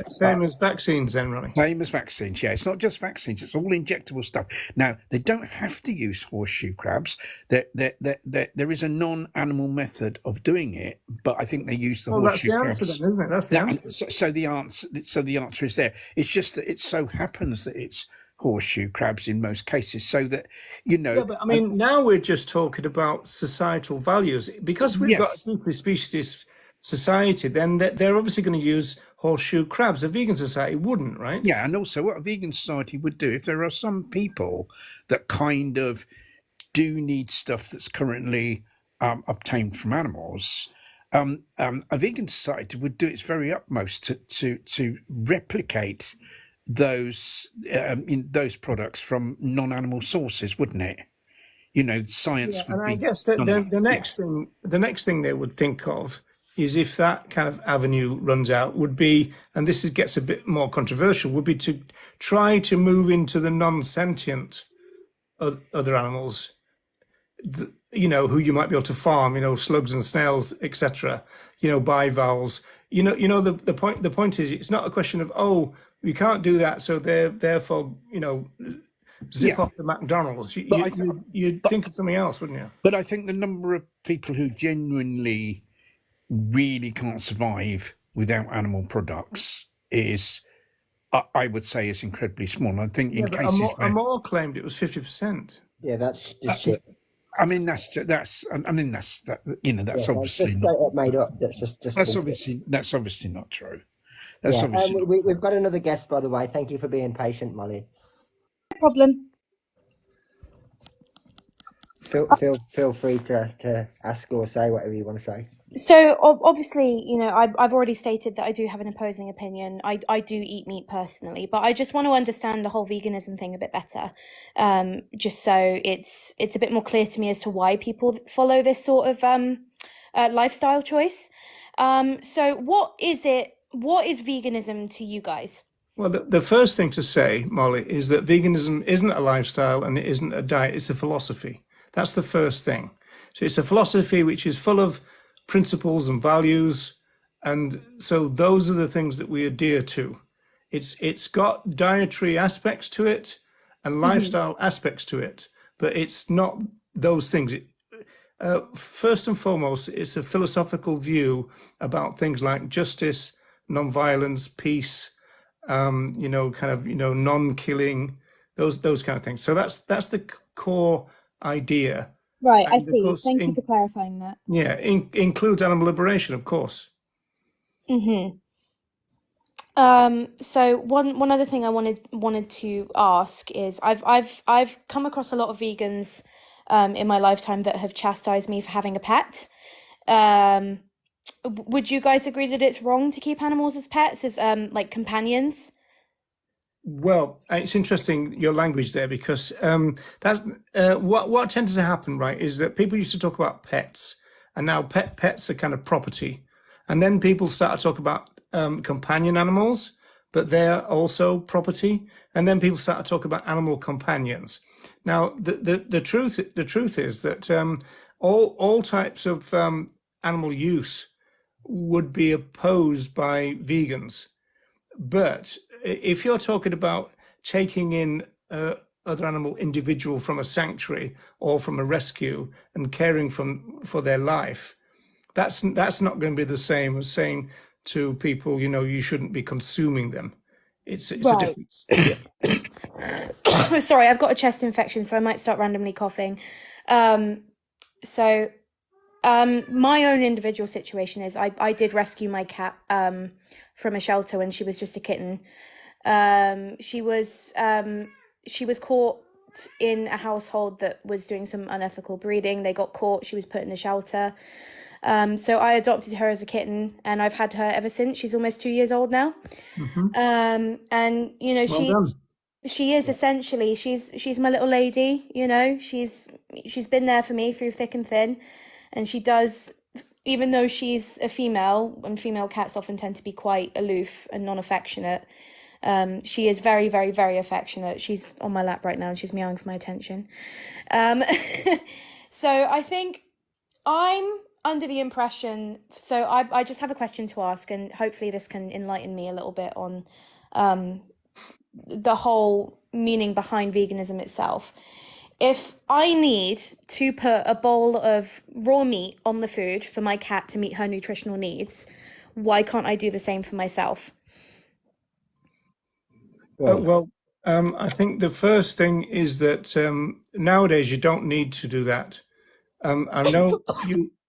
same as vaccines, then, Ronnie. Same as vaccines, yeah. It's not just vaccines; it's all injectable stuff. Now, they don't have to use horseshoe crabs. There is a non-animal method of doing it, but I think they use the horseshoe crabs. That's the answer, then, isn't it? That's the answer. So the answer is there. It's just that it so happens that it's horseshoe crabs in most cases, so that Yeah, but I mean, now we're just talking about societal values because we've got Yes. a deeply speciesist society. Then they're obviously going to use horseshoe crabs. A vegan society wouldn't, right? Yeah, and also what a vegan society would do, if there are some people that kind of do need stuff that's currently obtained from animals, a vegan society would do its very utmost to replicate those products from non-animal sources, wouldn't it? Science would And be. I guess that the next thing they would think of is, if that kind of avenue runs out, would be, and gets a bit more controversial, would be to try to move into the non-sentient other animals, who you might be able to farm, slugs and snails, etc. Bivalves. The point is, it's not a question of, oh, we can't do that, so therefore zip off the McDonald's. You'd think of something else, wouldn't you? But I think the number of people who genuinely really can't survive without animal products is, I would say, is incredibly small. I think in cases where Amor claimed it was 50%. Yeah, that's just shit. I mean, that's obviously just not straight up made up. That's that's obviously not true. That's yeah. obviously We've got another guest, by the way. Thank you for being patient, Molly. No problem. Feel free to ask or say whatever you want to say. So obviously, I've already stated that I do have an opposing opinion. I do eat meat personally, but I just want to understand the whole veganism thing a bit better, just so it's a bit more clear to me as to why people follow this sort of lifestyle choice. So what is it? What is veganism to you guys? Well, the first thing to say, Molly, is that veganism isn't a lifestyle and it isn't a diet. It's a philosophy. That's the first thing. So it's a philosophy which is full of principles and values, and so those are the things that we adhere to. It's got dietary aspects to it and lifestyle aspects to it, but it's not those things. first and foremost, it's a philosophical view about things like justice, non-violence, peace, non-killing, those kind of things. So that's the core idea. Right, I And of see. course, Thank you for clarifying that. includes animal liberation, of course. Mm-hmm. So one other thing I wanted to ask is I've come across a lot of vegans in my lifetime that have chastised me for having a pet. Um, would you guys agree that it's wrong to keep animals as pets, as like companions? Well, it's interesting your language there because what tended to happen, right, is that people used to talk about pets, and now pets are kind of property, and then people start to talk about companion animals, but they're also property, and then people start to talk about animal companions. Now, the truth is that all types of animal use would be opposed by vegans. But if you're talking about taking in other animal individual from a sanctuary or from a rescue and caring for their life, that's not going to be the same as saying to people, you shouldn't be consuming them. It's a Right. difference. Yeah. Sorry, I've got a chest infection, so I might start randomly coughing. So my own individual situation is I did rescue my cat from a shelter when she was just a kitten. She was caught in a household that was doing some unethical breeding. They got caught. She was put in a shelter. So I adopted her as a kitten, and I've had her ever since. She's almost 2 years old now. Mm-hmm. And Well done. she is essentially she's my little lady. She's been there for me through thick and thin, and she does. Even though she's a female, and female cats often tend to be quite aloof and non-affectionate, she is very, very, very affectionate. She's on my lap right now and she's meowing for my attention. So I think I'm under the impression, so I just have a question to ask, and hopefully this can enlighten me a little bit on the whole meaning behind veganism itself. If I need to put a bowl of raw meat on the food for my cat to meet her nutritional needs, why can't I do the same for myself? Well, I think the first thing is that nowadays you don't need to do that. I know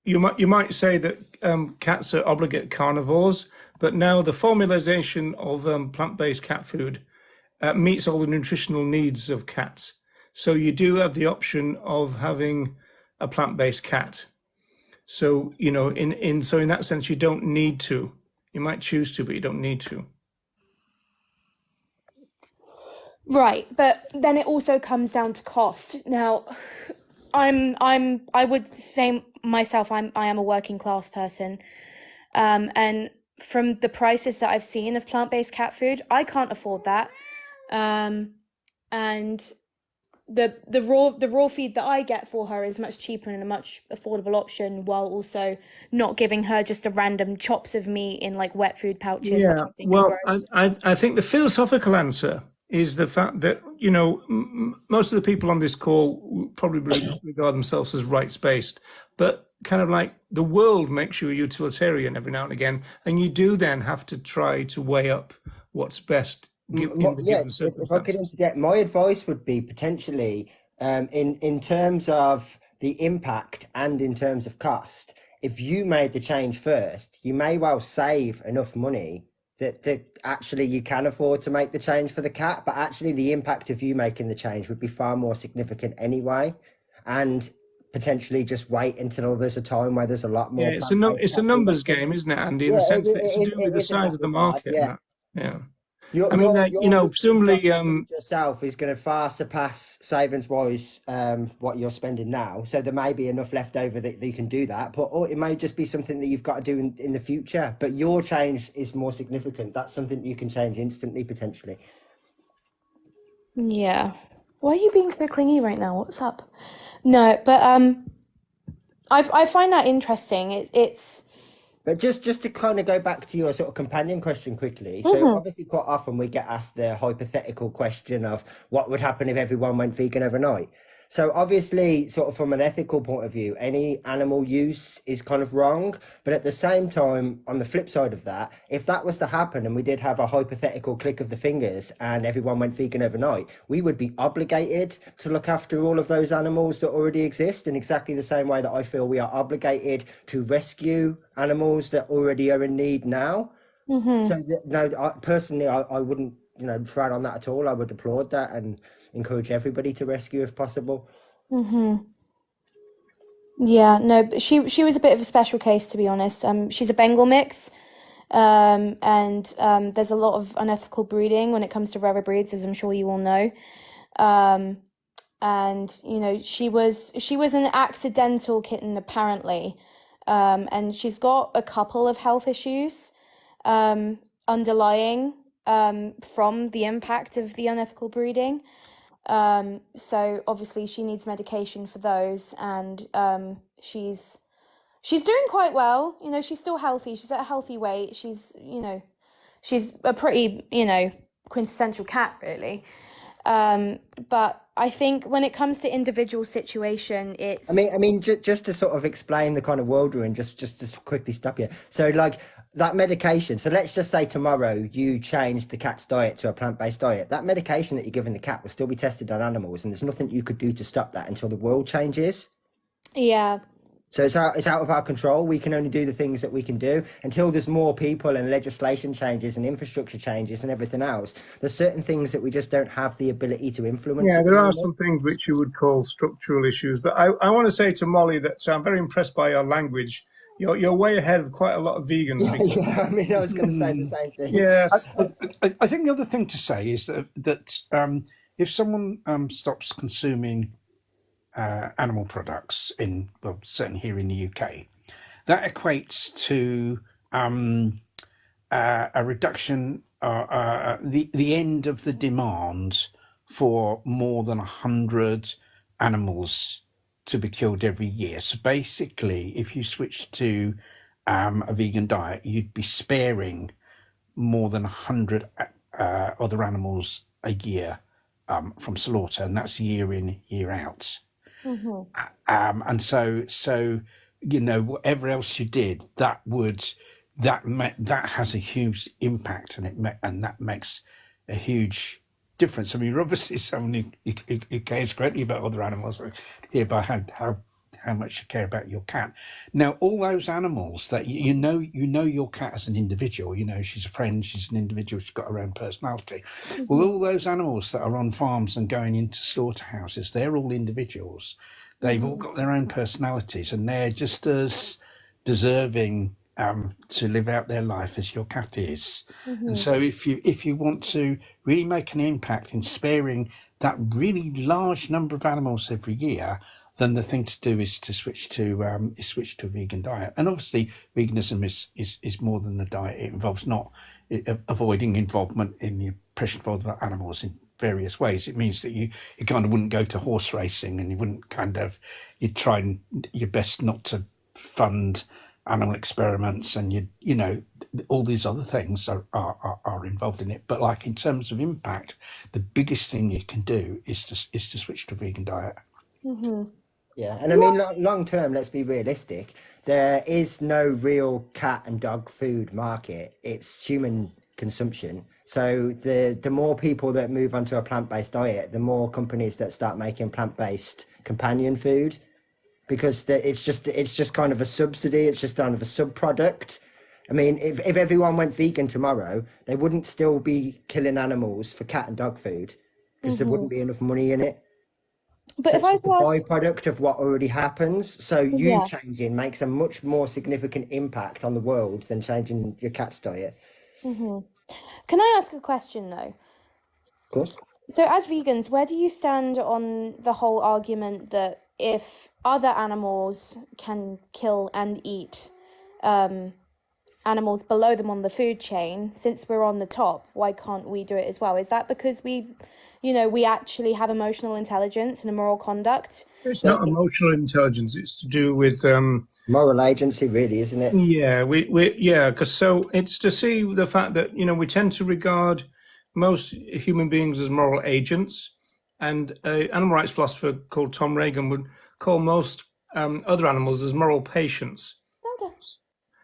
you might say that cats are obligate carnivores, but now the formalization of plant-based cat food meets all the nutritional needs of cats. So you do have the option of having a plant-based cat. So in that sense, you don't need to. You might choose to, but you don't need to. Right, but then it also comes down to cost. Now, I would say myself, I am a working class person, and from the prices that I've seen of plant-based cat food, I can't afford that. And the raw feed that I get for her is much cheaper and a much affordable option, while also not giving her just a random chops of meat in like wet food pouches, which Yeah, I think are well, gross. I think the philosophical answer is the fact that, most of the people on this call probably regard themselves as rights-based, but kind of like the world makes you a utilitarian every now and again, and you do then have to try to weigh up what's best in the Yeah, given if I could circumstances. interject, my advice would be potentially in terms of the impact and in terms of cost. If you made the change first, you may well save enough money that actually you can afford to make the change for the cat, but actually the impact of you making the change would be far more significant anyway. And potentially just wait until there's a time where there's a lot Yeah, more plant-based it's a cat food numbers game, available. isn't it, Andy? In Yeah, the sense that it's to do it with the is size of the exactly that. market and Yeah. that. Yeah. Your I mean, your presumably, food yourself is going to far surpass savings wise what you're spending now. So there may be enough left over that you can do that, but or it may just be something that you've got to do in the future. But your change is more significant. That's something you can change instantly potentially. Yeah. Why are you being so clingy right now? What's up? No, but I find that interesting. It's But just to kind of go back to your sort of companion question quickly. So Mhm. obviously quite often we get asked the hypothetical question of what would happen if everyone went vegan overnight. So obviously, sort of from an ethical point of view, any animal use is kind of wrong. But at the same time, on the flip side of that, if that was to happen and we did have a hypothetical click of the fingers and everyone went vegan overnight, we would be obligated to look after all of those animals that already exist in exactly the same way that I feel we are obligated to rescue animals that already are in need now. Mm-hmm. So no, personally, I wouldn't, frown on that at all. I would applaud that and encourage everybody to rescue if possible. Mm-hmm. Yeah, no, but she was a bit of a special case, to be honest. She's a Bengal mix, and there's a lot of unethical breeding when it comes to rubber breeds, as I'm sure you all know. Um, and she was an accidental kitten apparently, and she's got a couple of health issues, underlying, from the impact of the unethical breeding. So obviously she needs medication for those, and she's doing quite well. She's still healthy. She's at a healthy weight. She's a pretty, quintessential cat, really. But I think when it comes to individual situation, I mean, just to sort of explain the kind of world we're in, just to quickly stop you. So, like that medication. So, let's just say tomorrow you change the cat's diet to a plant-based diet. That medication that you're giving the cat will still be tested on animals, and there's nothing you could do to stop that until the world changes. yeah. So it's out of our control. We can only do the things that we can do until there's more people and legislation changes and infrastructure changes and everything else. There's certain things that we just don't have the ability to influence. Yeah, there are some things which you would call structural issues. But I want to say to Molly that I'm very impressed by your language. You're way ahead of quite a lot of vegans. Yeah, I mean, I was going to say the same thing. Yeah. I think the other thing to say is that if someone stops consuming animal products certainly here in the UK, that equates to a reduction, the end of the demand for more than 100 animals to be killed every year. So basically, if you switch to a vegan diet, you'd be sparing more than 100 other animals a year from slaughter, and that's year in, year out. Mm-hmm. And so whatever else you did, that has a huge impact, and that makes a huge difference. I mean, you're obviously someone who cares greatly about other animals. I hear by how much you care about your cat. Now, all those animals that you know your cat as an individual. She's a friend, she's an individual, she's got her own personality. Mm-hmm. Well, all those animals that are on farms and going into slaughterhouses, they're all individuals. They've all got their own personalities, and they're just as deserving to live out their life as your cat is. Mm-hmm. And so if you want to really make an impact in sparing that really large number of animals every year, then the thing to do is to switch to a vegan diet. And obviously veganism is more than a diet. It involves not avoiding involvement in the oppression of other animals in various ways. It means that you kind of wouldn't go to horse racing, and you wouldn't you'd try your best not to fund animal experiments, and all these other things are involved in it. But like in terms of impact, the biggest thing you can do is to switch to a vegan diet. Mm-hmm. Yeah, and I mean, long term, let's be realistic. There is no real cat and dog food market. It's human consumption. So the more people that move onto a plant-based diet, the more companies that start making plant-based companion food, because it's just kind of a subsidy. It's just kind of a sub-product. I mean, if everyone went vegan tomorrow, they wouldn't still be killing animals for cat and dog food because there wouldn't be enough money in it. But So if it's I just a was to ask, byproduct of what already happens. So you yeah. changing makes a much more significant impact on the world than changing your cat's diet. Mm-hmm. Can I ask a question though? Of course. So as vegans, where do you stand on the whole argument that if other animals can kill and eat animals below them on the food chain, since we're on the top, why can't we do it as well? Is that because we actually have emotional intelligence and a moral conduct? It's not emotional intelligence. It's to do with Moral agency, really, isn't it? yeah, because so it's to see the fact that we tend to regard most human beings as moral agents, and an animal rights philosopher called Tom Reagan would call most other animals as moral patients. Okay.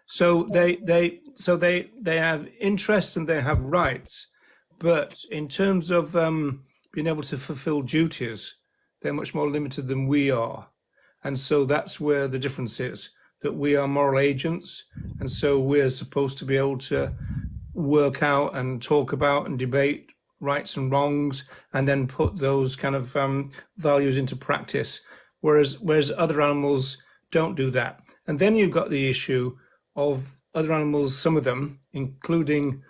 So they have interests and they have rights, but in terms of being able to fulfill duties, they're much more limited than we are. And so that's where the difference is, that we are moral agents, and so we're supposed to be able to work out and talk about and debate rights and wrongs, and then put those kind of values into practice. Whereas other animals don't do that. And then you've got the issue of other animals, some of them, including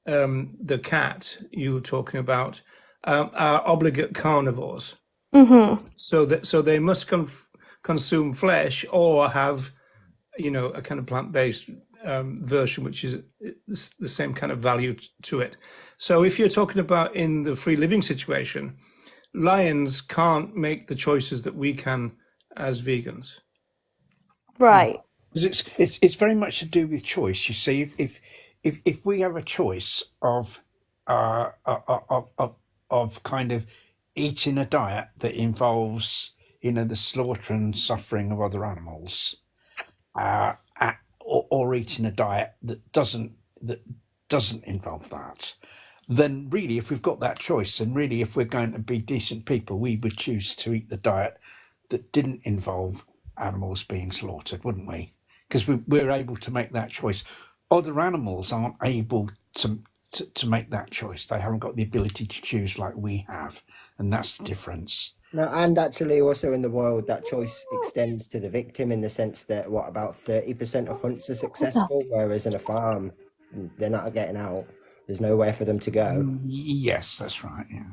the cat you were talking about, are obligate carnivores. Mm-hmm. So they must consume flesh or have, a kind of plant-based version, which is the same kind of value to it. So if you're talking about in the free living situation, lions can't make the choices that we can as vegans. Right. Because it's very much to do with choice. You see, if we have a choice of kind of eating a diet that involves the slaughter and suffering of other animals, or eating a diet that doesn't involve that, then really, if we've got that choice, and really, if we're going to be decent people, we would choose to eat the diet that didn't involve animals being slaughtered, wouldn't we? Because we're able to make that choice. Other animals aren't able to make that choice. They haven't got the ability to choose like we have, and that's the difference. No, and actually, also in the wild, that choice extends to the victim in the sense that about 30% of hunts are successful, whereas in a farm, they're not getting out. There's nowhere for them to go. Yes, that's right. Yeah.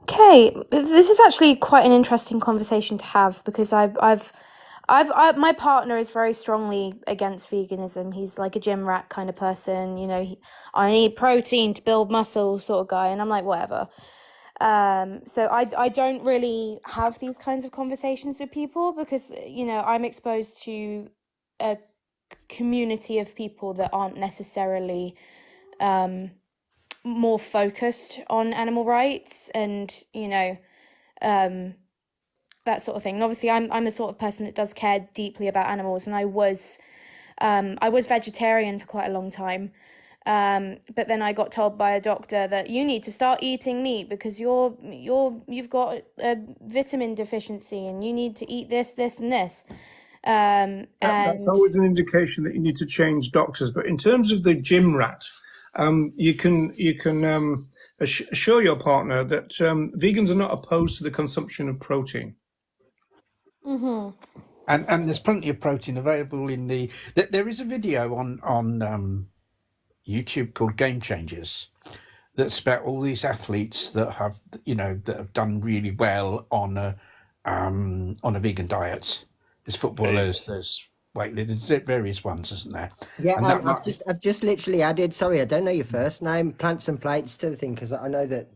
Okay, this is actually quite an interesting conversation to have because my partner is very strongly against veganism. He's like a gym rat kind of person, I need protein to build muscle sort of guy, and I'm like, whatever. So I don't really have these kinds of conversations with people because, I'm exposed to a community of people that aren't necessarily more focused on animal rights and, that sort of thing. And obviously I'm the sort of person that does care deeply about animals, and I was vegetarian for quite a long time. But then I got told by a doctor that you need to start eating meat because you've got a vitamin deficiency and you need to eat this, and this. That's always an indication that you need to change doctors. But in terms of the gym rat, you can assure your partner that vegans are not opposed to the consumption of protein. Mm-hmm. And there's plenty of protein available in the. There is a video on YouTube called Game Changers that's about all these athletes that have done really well on a vegan diet. There's footballers, there's there's various ones, isn't there? Yeah, And that I've just literally added. Sorry, I don't know your first name. Plants and plates to the thing because I know that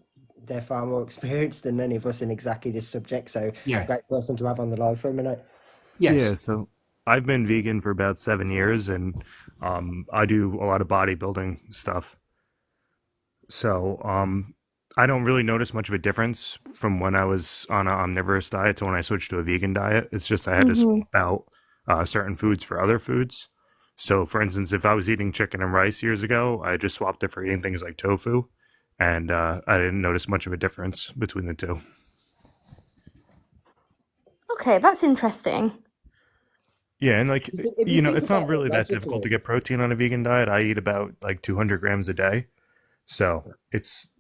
they're far more experienced than many of us in exactly this subject. So, Yeah. great person to have on the live for a minute. Yes. Yeah, so I've been vegan for about 7 years, and I do a lot of bodybuilding stuff. So I don't really notice much of a difference from when I was on an omnivorous diet to when I switched to a vegan diet. It's just I had to swap out certain foods for other foods. So, for instance, if I was eating chicken and rice years ago, I just swapped it for eating things like tofu, and I didn't notice much of a difference between the two. Okay, that's interesting. Yeah, and like, If you think it's not about it really that difficult to logically, get protein on a vegan diet. I eat about like 200 grams a day. So it's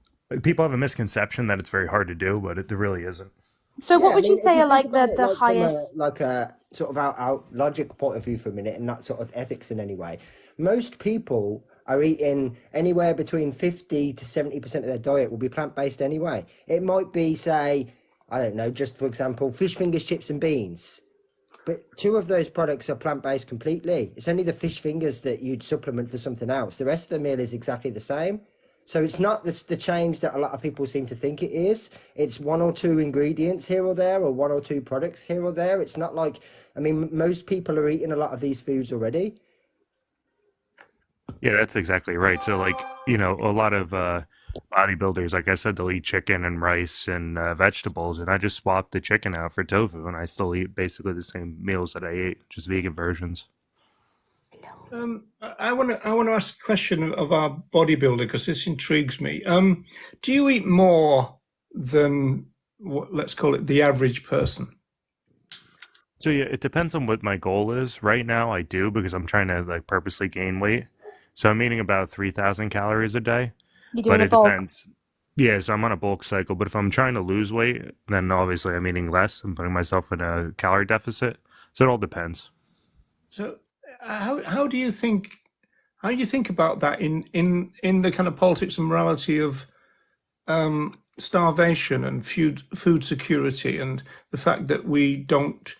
people have a misconception that it's very hard to do, but it really isn't. So yeah, what I would you mean, if say you are think like about the it like from highest? a sort of out logic point of view for a minute, and not sort of ethics in any way, most people are eating anywhere between 50 to 70% of their diet will be plant-based anyway. It might be, say, I don't know, just for example, fish fingers, chips, and beans. But two of those products are plant-based completely. It's only the fish fingers that you'd supplement for something else. The rest of the meal is exactly the same. So it's not the change that a lot of people seem to think it is. It's one or two ingredients here or there, or one or two products here or there. It's not like, I mean, most people are eating a lot of these foods already. Yeah, that's exactly right. So like, a lot of bodybuilders, like I said, they'll eat chicken and rice and vegetables, and I just swapped the chicken out for tofu, and I still eat basically the same meals that I ate, just vegan versions. I want to ask a question of our bodybuilder because this intrigues me. Do you eat more than what, let's call it, the average person? So yeah, it depends on what my goal is. Right now, I do because I'm trying to like purposely gain weight. So I'm eating about 3,000 calories a day, You're but doing a it bulk. depends. Yeah, so I'm on a bulk cycle, but if I'm trying to lose weight, then obviously I'm eating less. I'm putting myself in a calorie deficit. So it all depends. So, how do you think about that in the kind of politics and morality of starvation and food security and the fact that we don't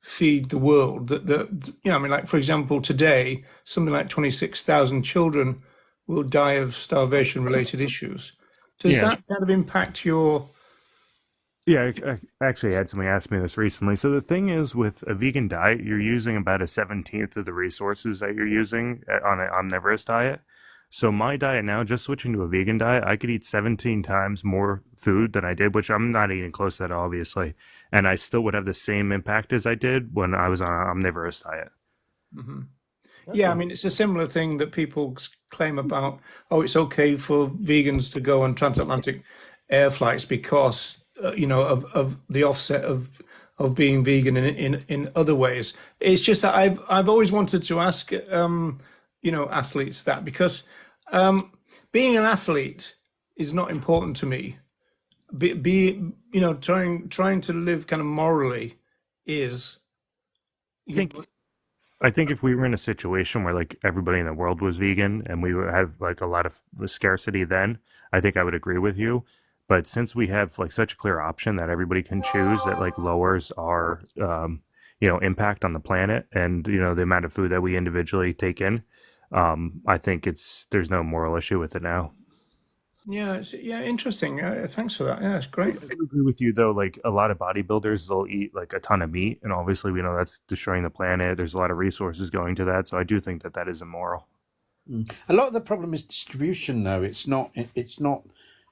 feed the world? I mean, like for example, today something like 26,000 children will die of starvation related issues. Does Yeah, that kind of impact your? yeah, I actually had somebody ask me this recently. So the thing is, with a vegan diet, you're using about a 17th of the resources that you're using on an omnivorous diet. So my diet now, just switching to a vegan diet, I could eat 17 times more food than I did, which I'm not eating close to that, obviously, and I still would have the same impact as I did when I was on an omnivorous diet. Mhm. Yeah, I Okay. mean, it's a similar thing that people claim about, oh, it's okay for vegans to go on transatlantic air flights because, of the offset of being vegan in other ways. It's just that I've always wanted to ask, athletes that because um, being an athlete is not important to me. Trying to live kind of morally is, I you know, think I think if we were in a situation where like everybody in the world was vegan and we would have like a lot of scarcity, then I think I would agree with you. But since we have like such a clear option that everybody can choose, that like lowers our impact on the planet and the amount of food that we individually take in, I think there's no moral issue with it now. yeah, interesting. Thanks for that. Yeah, it's great. I do agree with you though. Like a lot of bodybuilders, they'll eat like a ton of meat, and obviously we know that's destroying the planet. There's a lot of resources going to that, so I do think that that is immoral. A lot of the problem is distribution, though. It's not. It's not.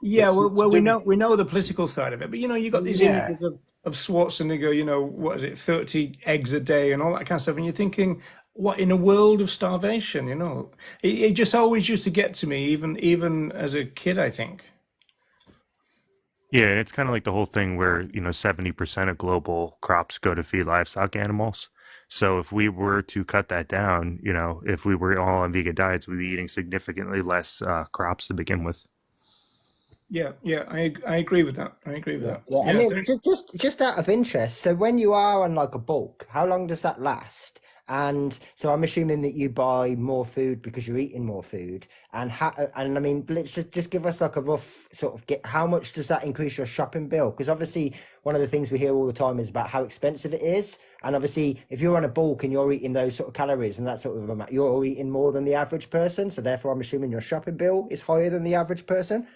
Yeah, It's well, not to well, do with. we know the political side of it, but you got these Yeah, images of Schwarzenegger, what is it, 30 eggs a day and all that kind of stuff, and you're thinking, what in a world of starvation, it just always used to get to me, even as a kid, I think. Yeah, and it's kind of like the whole thing where 70% of global crops go to feed livestock animals. So if we were to cut that down, if we were all on vegan diets, we'd be eating significantly less crops to begin with. Yeah, yeah, I agree with that. I agree with Yeah, that. yeah. I Yeah, mean, just out of interest, so when you are on like a bulk, how long does that last? And so I'm assuming that you buy more food because you're eating more food. And I mean, let's just give us like a rough sort of get how much does that increase your shopping bill? Because obviously one of the things we hear all the time is about how expensive it is. And obviously if you're on a bulk and you're eating those sort of calories and that sort of amount, you're eating more than the average person. So therefore I'm assuming your shopping bill is higher than the average person.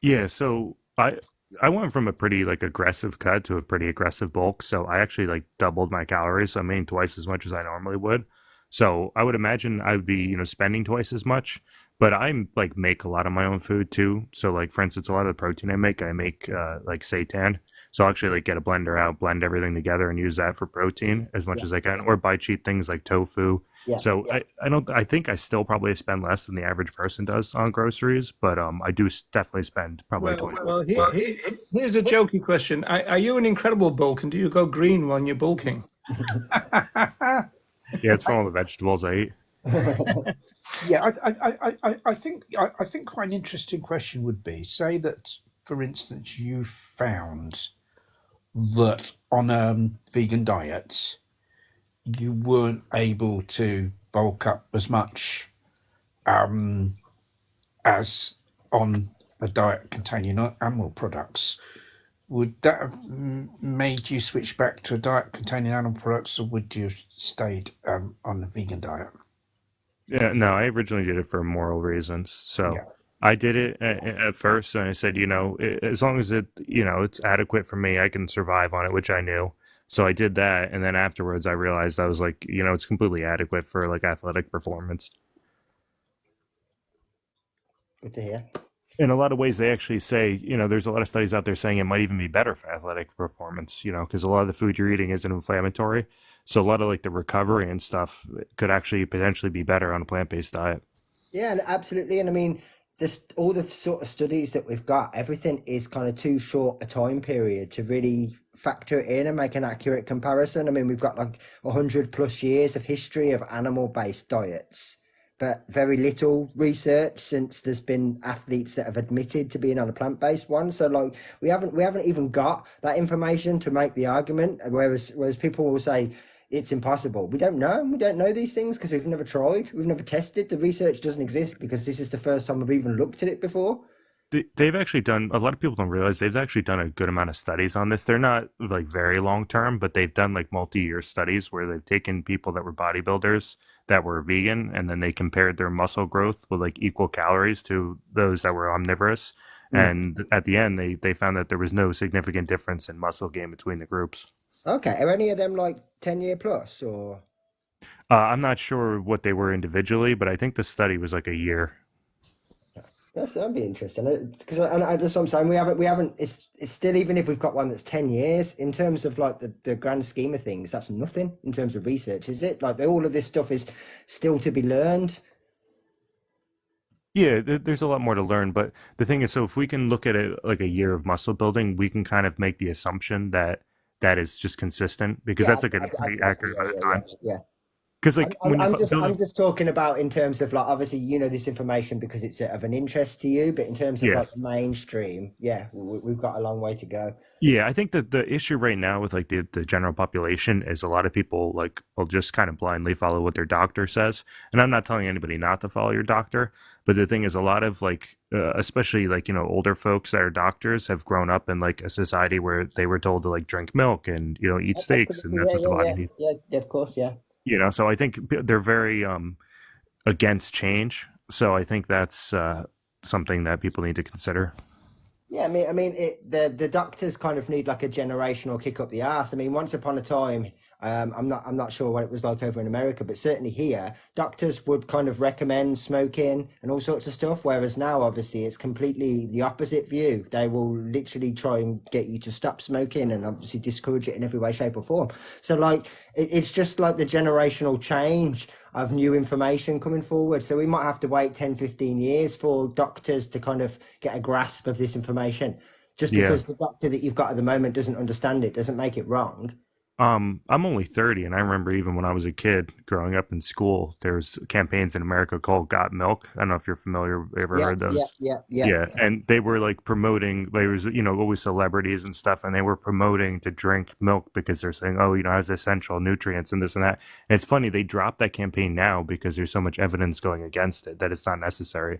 Yeah, so I went from a pretty like aggressive cut to a pretty aggressive bulk. So I actually like doubled my calories. So I'm eating twice as much as I normally would. So I would imagine I would be, spending twice as much. But I like make a lot of my own food too. So like for instance, a lot of the protein I make like seitan. So I'll actually like get a blender out, blend everything together and use that for protein as much Yeah, as I can, or buy cheap things like tofu. yeah. So I think I still probably spend less than the average person does on groceries, but I do definitely spend probably well, twice what. well, here's a jokey question. Are you an incredible bulk and do you go green when you're bulking? Yeah, it's from all the vegetables I eat. yeah. I think quite an interesting question would be: say that, for instance, you found that on a vegan diet you weren't able to bulk up as much as on a diet containing animal products. Would that have made you switch back to a diet containing animal products, or would you have stayed on the vegan diet? Yeah, no, I originally did it for moral reasons. So Yeah. I did it at first, and I said, as long as it's adequate for me, I can survive on it, which I knew. So I did that, and then afterwards, I realized I was like, it's completely adequate for like athletic performance. Good to hear. In a lot of ways, they actually say, there's a lot of studies out there saying it might even be better for athletic performance, because a lot of the food you're eating isn't inflammatory. So a lot of like the recovery and stuff could actually potentially be better on a plant-based diet. Yeah, and absolutely. And I mean, this all the sort of studies that we've got, everything is kind of too short a time period to really factor it in and make an accurate comparison. I mean, we've got like 100+ years of history of animal-based diets, but very little research since there's been athletes that have admitted to being on a plant-based one. So like we haven't even got that information to make the argument. Whereas people will say it's impossible. We don't know. We don't know these things because we've never tried. We've never tested. The research doesn't exist because this is the first time we've even looked at it before. They've actually done, a lot of people don't realize they've actually done a good amount of studies on this. They're not like very long term, but they've done like multi-year studies where they've taken people that were bodybuilders that were vegan, and then they compared their muscle growth with like equal calories to those that were omnivorous. And at the end, they found that there was no significant difference in muscle gain between the groups. Okay. Are any of them like 10-year plus or? I'm not sure what they were individually, but I think the study was like a year. That'd be interesting because that's what I'm saying. We haven't. It's still, even if we've got one that's 10 years, in terms of like the grand scheme of things, that's nothing in terms of research, is it? Like all of this stuff is still to be learned. Yeah, there's a lot more to learn, but the thing is, so if we can look at it like a year of muscle building, we can kind of make the assumption that that is just consistent because Yeah, that's like a pretty accurate yeah, amount of yeah, time. yeah. Because I'm, like I'm, when you're I'm just building, I'm just talking about in terms of like, obviously you know this information because it's of an interest to you, but in terms of yeah, like the mainstream, yeah, we've got a long way to go. yeah, I think that the issue right now with like the general population is a lot of people like will just kind of blindly follow what their doctor says, and I'm not telling anybody not to follow your doctor, but the thing is, a lot of like, especially like older folks that are doctors have grown up in like a society where they were told to like drink milk and eat steaks, and Absolutely, that's yeah, what the yeah, body yeah, needs. yeah, of course, yeah. So I think they're very against change. So I think that's something that people need to consider. Yeah, I mean, the doctors kind of need like a generational kick up the arse. I mean, once upon a time, I'm not sure what it was like over in America, but certainly here, doctors would kind of recommend smoking and all sorts of stuff. Whereas now, obviously, it's completely the opposite view. They will literally try and get you to stop smoking and obviously discourage it in every way, shape, or form. So, like, it's just like the generational change of new information coming forward. So we might have to wait 10, 15 years for doctors to kind of get a grasp of this information. Just Yeah. because the doctor that you've got at the moment doesn't understand it, doesn't make it wrong. I'm only 30, and I remember even when I was a kid growing up in school, there's campaigns in America called Got Milk. I don't know if you're familiar, ever Yeah, heard yeah, those. yeah, yeah. Yeah, and they were like promoting, there was, always celebrities and stuff, and they were promoting to drink milk because they're saying, oh, it has essential nutrients and this and that. And it's funny, they dropped that campaign now because there's so much evidence going against it that it's not necessary.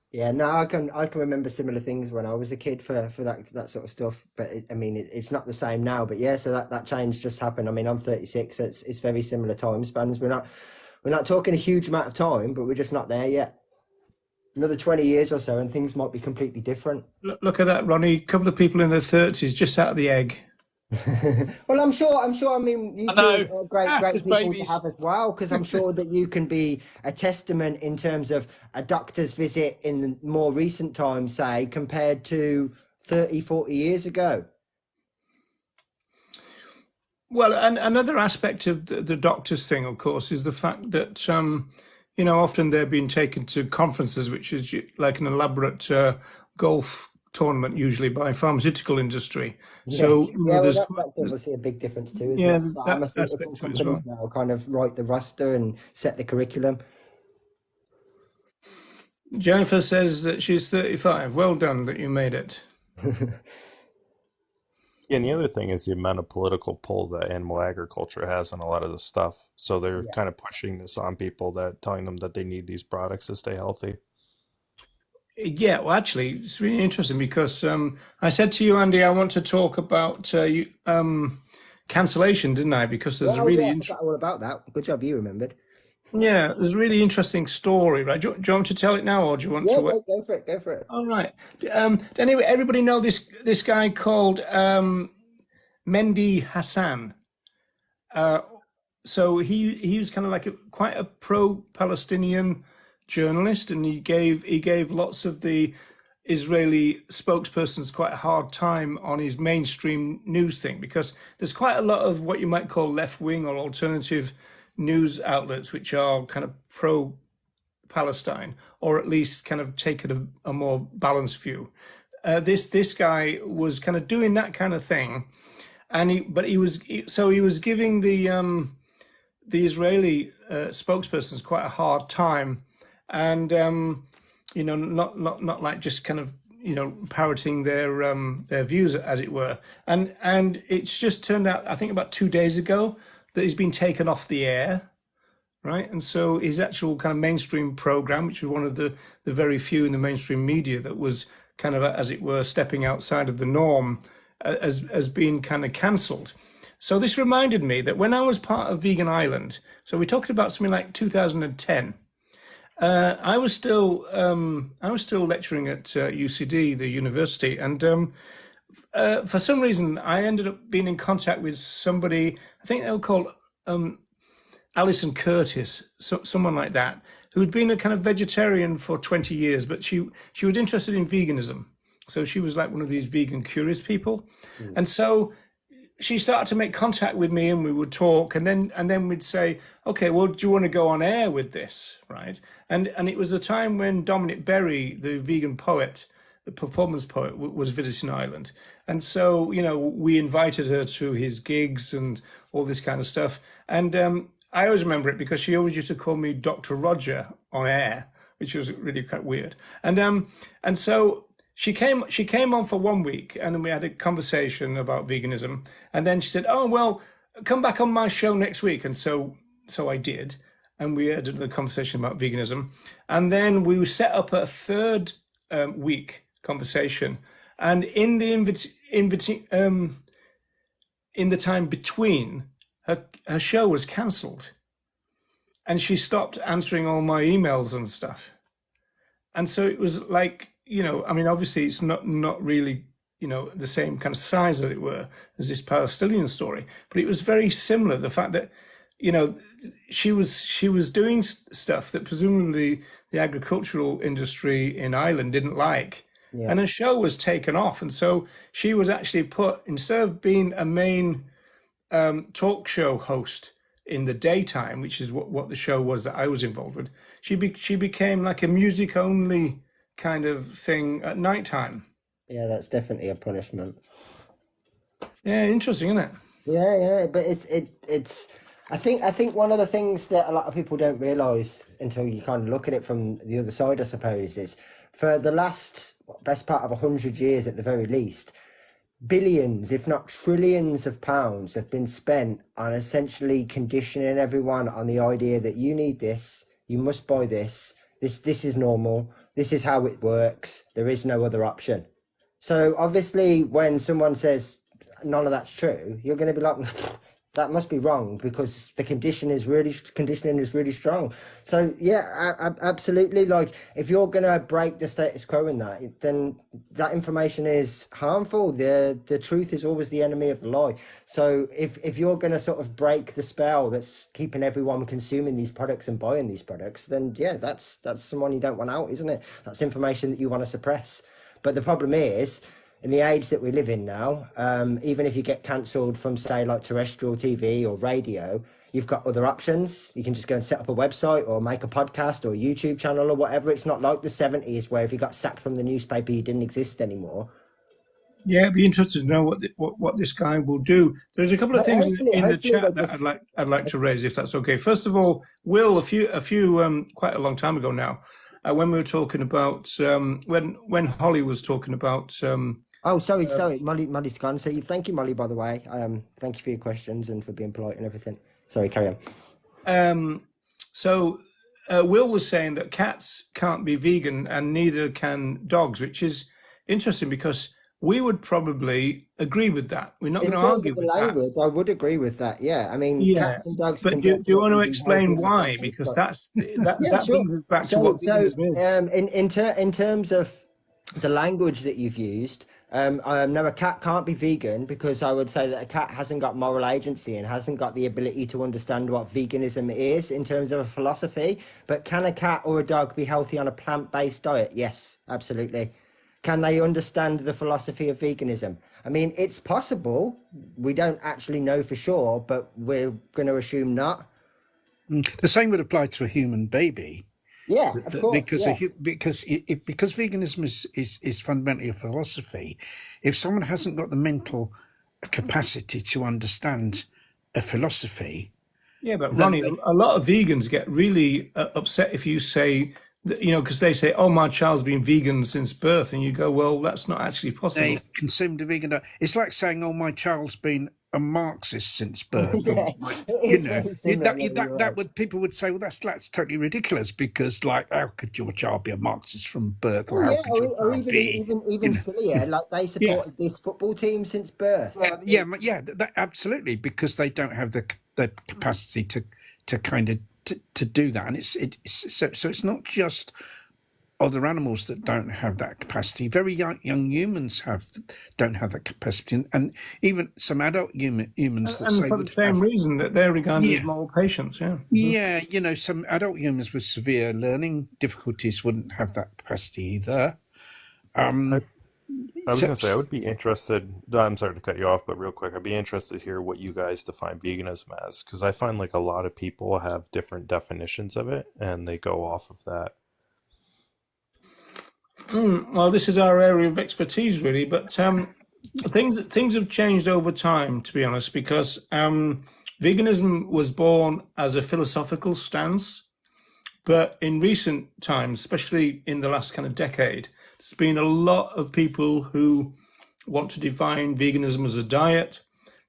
Yeah, no, I can remember similar things when I was a kid for that sort of stuff. But I mean, it's not the same now. But yeah, so that change just happened. I mean, I'm 36. So it's very similar time spans. We're not talking a huge amount of time, but we're just not there yet. Another 20 years or so, and things might be completely different. Look at that, Ronnie. A couple of people in their 30s just out of the egg. Well, I'm sure. I mean, you I two know. are great There's people to babies. have as well, because I'm sure that you can be a testament in terms of a doctor's visit in the more recent times, say, compared to 30, 40 years ago. Well, and another aspect of the doctors thing, of course, is the fact that often they're being taken to conferences, which is like an elaborate golf tournament, usually by pharmaceutical industry. Yeah, So yeah. Well, there's that's obviously a big difference too, isn't yeah it? that Pharmaceutical aspect to it as well. companies now kind of write the roster and set the curriculum. Jennifer says that she's 35. Well done that you made it. Yeah, and the other thing is the amount of political pull that animal agriculture has on a lot of the stuff. So they're Yeah. kind of pushing this on people, that telling them that they need these products to stay healthy. Yeah, well, actually, it's really interesting because I said to you, Andy, I want to talk about cancellation, didn't I? Because there's a Oh, really yeah, I forgot all about that. Good job, you remembered. there's a really interesting story, right? Do you want to tell it now, or do you want Yeah, to wait? go for it. Go for it. All right. Anyway, everybody know this guy called Mehdi Hassan. So he was kind of like quite a pro-Palestinian journalist, and he gave lots of the Israeli spokespersons quite a hard time on his mainstream news thing, because there's quite a lot of what you might call left wing or alternative news outlets which are kind of pro Palestine, or at least kind of take a more balanced view. This guy was kind of doing that kind of thing, and he was giving the Israeli spokespersons quite a hard time, and not like just kind of parroting their views, as it were. And it's just turned out, I think about 2 days ago, that he's been taken off the air. Right, and so his actual kind of mainstream program, which was one of the very few in the mainstream media that was kind of, as it were, stepping outside of the norm, has been kind of cancelled. So this reminded me that when I was part of Vegan Island, so we talked about something like 2010. I was still lecturing at UCD, the university, and for some reason I ended up being in contact with somebody. I think they were called Alison Curtis, someone like that, who'd been a kind of vegetarian for 20 years, but she was interested in veganism. So she was like one of these vegan curious people. And so she started to make contact with me, and we would talk, and then we'd say, okay, well, do you want to go on air with this, right? And it was a time when Dominic Berry, the vegan poet, the performance poet, was visiting Ireland. And so, we invited her to his gigs and all this kind of stuff. And I always remember it because she always used to call me Dr. Roger on air, which was really quite weird. And so she came on for 1 week, and then we had a conversation about veganism. And then she said, "Oh, well, come back on my show next week." And so I did, and we had a conversation about veganism. And then we set up a third week conversation, and in the time between, her show was cancelled, and she stopped answering all my emails and stuff. And so it was like, obviously it's not really, the same kind of size, as it were, as this Palestinian story, but it was very similar. The fact that, she was doing stuff that presumably the agricultural industry in Ireland didn't like. Yeah. And her show was taken off. And so she was actually put, instead of being a main talk show host in the daytime, which is what the show was that I was involved with, she became like a music only kind of thing at nighttime. Yeah, that's definitely a punishment. Yeah, interesting, isn't it? Yeah, but it's I think one of the things that a lot of people don't realise until you kind of look at it from the other side, I suppose, is for the best part of 100 years at the very least, billions, if not trillions of pounds have been spent on essentially conditioning everyone on the idea that you need this, you must buy this is normal, this is how it works, there is no other option. So obviously when someone says none of that's true, you're going to be like, that must be wrong, because the conditioning is really strong. So yeah, absolutely. Like, if you're gonna break the status quo in that, then that information is harmful. The truth is always the enemy of the lie. So if you're gonna sort of break the spell that's keeping everyone consuming these products and buying these products, then yeah, that's someone you don't want out, isn't it? That's information that you want to suppress. But the problem is, in the age that we live in now, even if you get cancelled from, say, like terrestrial TV or radio, you've got other options. You can just go and set up a website or make a podcast or a YouTube channel or whatever. It's not like the 70s where if you got sacked from the newspaper, you didn't exist anymore. Yeah, it'd be interesting to know what this guy will do. There's a couple of things in the chat that I'd like to raise, if that's okay. First of all, Will, a few quite a long time ago now, when we were talking about when Holly was talking about. Oh, sorry, Molly's gone. So thank you, Molly, by the way. Thank you for your questions and for being polite and everything. Sorry, carry on. So Will was saying that cats can't be vegan and neither can dogs, which is interesting because we would probably agree with that. We're not going to argue with language, that. I would agree with that. Yeah, I mean, cats and dogs. But do you want to explain why? Because that sure. brings us back to what veganism is. In terms of the language that you've used, No, a cat can't be vegan because I would say that a cat hasn't got moral agency and hasn't got the ability to understand what veganism is in terms of a philosophy. But can a cat or a dog be healthy on a plant-based diet? Yes, absolutely. Can they understand the philosophy of veganism? I mean, it's possible. We don't actually know for sure, but we're going to assume not. The same would apply to a human baby. Yeah, of course. Because Yeah. because veganism is fundamentally a philosophy. If someone hasn't got the mental capacity to understand a philosophy, Yeah, but then Ronnie, a lot of vegans get really upset if you say that, because they say, "Oh, my child's been vegan since birth," and you go, "Well, that's not actually possible." they consumed a vegan diet. It's like saying, "Oh, my child's been a Marxist since birth," Yeah, or like, it is very similar. Yeah, you're that right. would people would say, "Well, that's totally ridiculous," because like, how could your child be a Marxist from birth, Oh or how yeah, could your or child even be, you even know? sillier, like they Yeah, supported this football team since birth. absolutely, because they don't have the capacity to kind of to do that, and so it's not just other animals that don't have that capacity. Very young humans don't have that capacity, and even some adult humans that And say for the would same have. reason that they're regarded as Yeah, moral patients, yeah. yeah, some adult humans with severe learning difficulties wouldn't have that capacity either. I, Um, I was so, gonna say I would be interested. I'm sorry to cut you off, but real quick, I'd be interested to hear what you guys define veganism as, because I find like a lot of people have different definitions of it, and they go off of that. Well, this is our area of expertise, really, but things have changed over time, to be honest, because veganism was born as a philosophical stance, but in recent times, especially in the last kind of decade, there's been a lot of people who want to define veganism as a diet,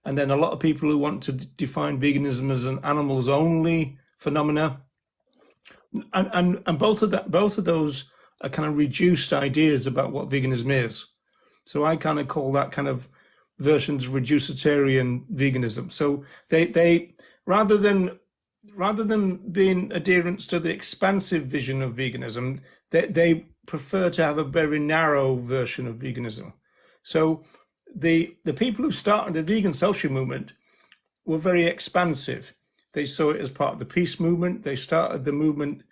and then a lot of people who want to define veganism as an animals only phenomena, and both of those are kind of reduced ideas about what veganism is. So I kind of call that kind of versions of reducitarian veganism. So they rather than rather than being adherents to the expansive vision of veganism, they prefer to have a very narrow version of veganism. So the people who started the vegan social movement were very expansive. They saw it as part of the peace movement. They started the movement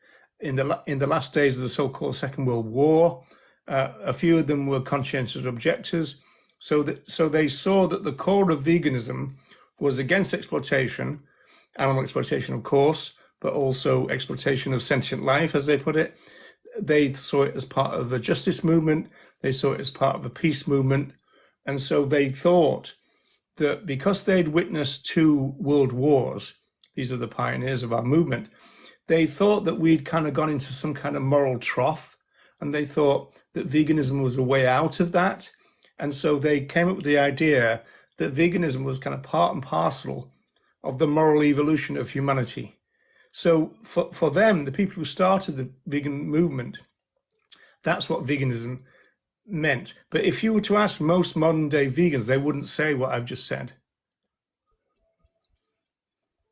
in the last days of the so-called Second World War. A few of them were conscientious objectors. So they saw that the core of veganism was against exploitation, animal exploitation, of course, but also exploitation of sentient life, as they put it. They saw it as part of a justice movement. They saw it as part of a peace movement. And so they thought that because they'd witnessed two world wars, these are the pioneers of our movement, they thought that we'd kind of gone into some kind of moral trough, and they thought that veganism was a way out of that. And so they came up with the idea that veganism was kind of part and parcel of the moral evolution of humanity. So for them, the people who started the vegan movement, that's what veganism meant. But if you were to ask most modern day vegans, they wouldn't say what I've just said.